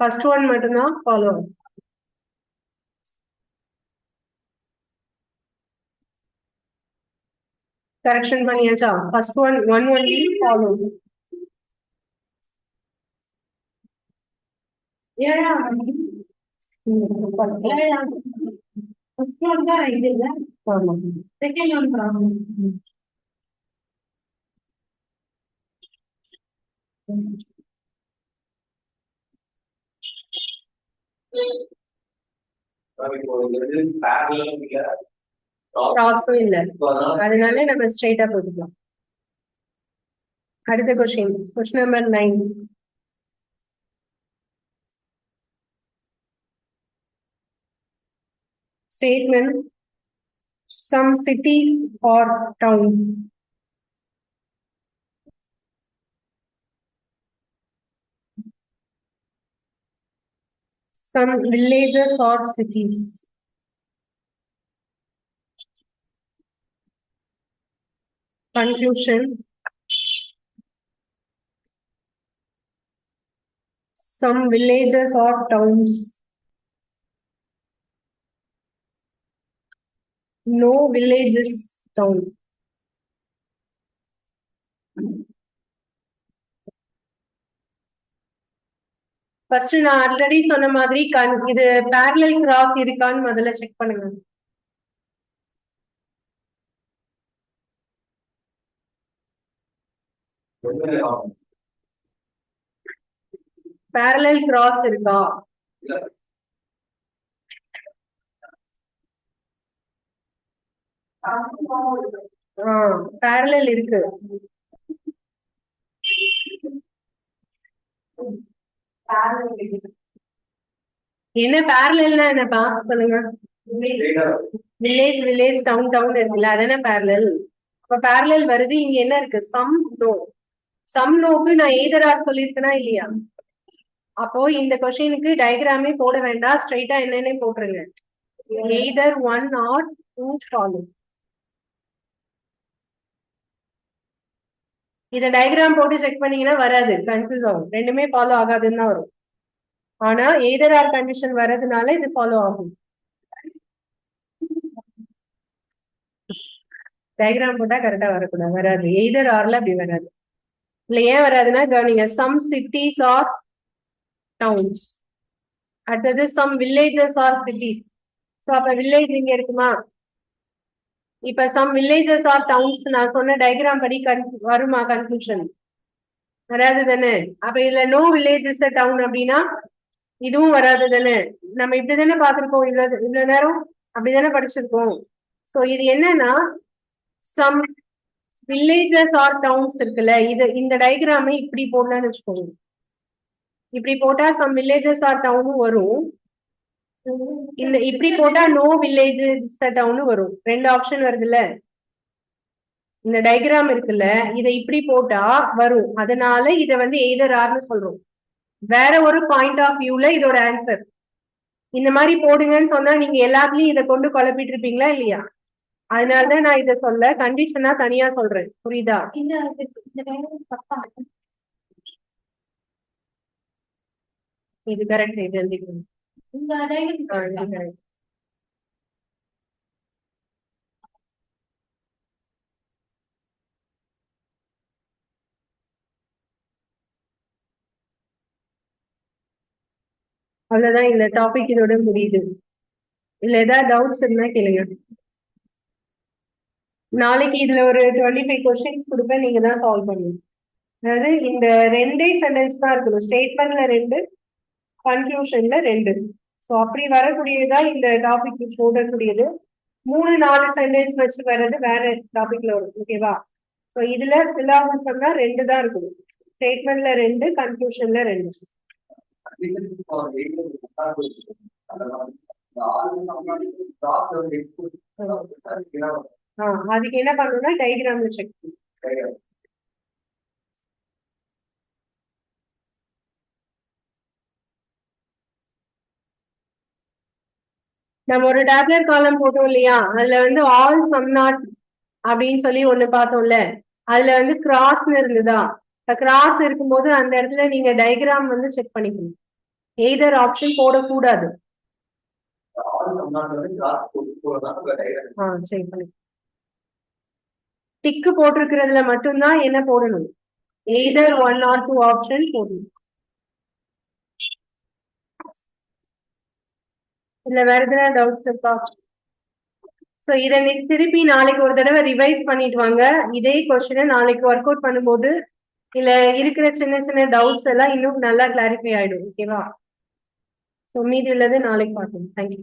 ஃபர்ஸ்ட் ஒன் மட்டும்தான் ஃபாலோ. கரெக்ஷன் பண்ணியாச்சா? First one only follow. First one தான் ரைட் இல்ல, செகண்ட் ஒன் ப்ராப்ளம். கிராஸும் இல்ல, அதனால நம்ம ஸ்ட்ரைட்டா போட்டுக்கலாம். அடுத்த question number 9. Statement: some cities or towns. Some villages or cities. Conclusion: some villages or towns. No villages, town. First நான் ஆல்ரெடி சொன்ன மாதிரி இது parallel cross இருக்கான்னு முதல்ல செக் பண்ணுங்க. parallel cross இருக்கா? parallel இருக்கு. என்ன parallelனா என்னப்பா சொல்லுங்க? வில்லேஜ் டவுன் இருக்குல்ல, அதானே parallel. அப்ப parallel வருது. இங்க என்ன இருக்கு? சம் நோக்கு நான் எய்தர் ஆர் சொல்லியிருக்கேனா இல்லையா? அப்போ இந்த கொஸ்டினுக்கு டயக்ராமே போட வேண்டாம், ஸ்ட்ரைட்டா என்னன்னே போட்டுருங்க. Either 1 or 2 follow. இத டயக்ராம் போட்டு செக் பண்ணீங்கன்னா வராது, கன்ஃபியூஸ் ஆகும். ரெண்டுமே ஃபாலோ ஆகாதுன்னு தான் வரும். ஆனா எய்தர் ஆர் கண்டிஷன் வர்றதுனால இது ஃபாலோ ஆகும். டயக்ராம் போட்டா கரெக்டா வரக்கூடாது, வராது. எய்தர் ஆர்ல அப்படி வராது. இல்ல ஏன் வராதுன்னா கவனிங்க. சம் சிட்டிஸ் ஆர் டவுன்ஸ், அடுத்தது some villages are cities. So அப்ப வில்லேஜ் இங்க இருக்குமா? இப்ப சம் வில்லேஜஸ் ஆர் டவுன்ஸ் நான் சொன்ன டயக்ராம் படி வருமா கன்க்ளூஷன்? வராது தானே. அப்ப இதுல நோ வில்லேஜஸ் டவுன் அப்படின்னா இதுவும் வராது தானே. நம்ம இப்படிதானே பார்த்திருக்கோம், இவ்வளவு நேரம் அப்படிதானே படிச்சிருக்கோம். சோ இது என்னன்னா சம் வில்லேஜஸ் ஆர் டவுன்ஸ் இருக்குல்ல, இந்த டயக்ராமை இப்படி போடலாம்னு வச்சுக்கோங்க. இப்படி போட்டா சம் வில்லேஜஸ் ஆர் டவுனும் வரும். இந்த இப்படி போட்டா நோ வில்லேஜஸ் டவுன் வரும். ரெண்டு ஆப்ஷன் வருதுல்ல. இந்த டயக்ராம் இருக்குல்ல, இதை இப்படி போட்டா வரும். அதனால இதை வந்து எய்தர் ஆர்னு சொல்றோம். வேற ஒரு பாயிண்ட் ஆஃப் வியூல இதோட ஆன்சர் இந்த மாதிரி போடுங்கன்னு சொன்னா நீங்க எல்லாத்துலயும் இதை கொண்டு குழப்பிட்டு இருப்பீங்களா இல்லையா? அதனாலதான் நான் இதை சொல்ல கண்டிஷனா தனியா சொல்றேன். புரியுதா? இது கரெக்ட். இது எழுதிக்கணும். அவ்வளவுதான், இந்த டாபிக் இதோட முடியுது. இல்ல ஏதாவது டவுட்ஸ் இருந்தா கேளுங்க. நாளைக்கு இதுல ஒரு 25 கொஸ்டின்ஸ் கொடுப்பேன், நீங்க தான் சால்வ் பண்ணுங்க. அதாவது இந்த ரெண்டே சென்டென்ஸ் தான் இருக்கணும். ஸ்டேட்மெண்ட்ல 2, கன்க்ளூஷன்ல 2. ஸோ அப்படி வரக்கூடியதா இந்த டாபிக் போடக்கூடியது. 3-4 சென்டென்ஸ் வச்சு வர்றது வேற டாபிக்ல வரும். ஓகேவா? ஸோ இதுல சிலாபஸ் சொன்னா 2 தான் இருக்கணும். ஸ்டேட்மெண்ட்ல 2, கன்க்ளூஷன்ல 2. அதுக்கு என்ன பண்ணணும்னா டயக்ராம்ல செக் பண்ணணும். நம்ம ஒரு டேப்லெட் காலம் போட்டோம் இல்லையா, அதுல வந்து ஆல் சம் நாட் அப்படின்னு சொல்லி ஒண்ணு பார்த்தோம்ல, அதுல வந்து கிராஸ்ன்னு இருந்ததா? இப்ப கிராஸ் இருக்கும்போது அந்த இடத்துல நீங்க டயக்ராம் வந்து செக் பண்ணிக்கணும். எய்தர் ஆப்ஷன் போடக்கூடாது. சரி பண்ணி டிக்கு போட்டிருக்கிறதுல மட்டும்தான் என்ன போடணும்? எய்தர் 1 or 2 ஆப்ஷன் போடணும். இல்ல வேற எதுனா டவுட்ஸ் இருக்கா? சோ இத திருப்பி நாளைக்கு ஒரு தடவை ரிவைஸ் பண்ணிட்டு வாங்க. இதே கொஸ்டினை நாளைக்கு ஒர்க் அவுட் பண்ணும்போது இல்ல இருக்கிற சின்ன சின்ன டவுட்ஸ் எல்லாம் இன்னும் நல்லா கிளாரிஃபை ஆயிடும். ஓகேவா? ஸோ மீதி உள்ளது நாளைக்கு பார்க்கணும். தேங்க்யூ.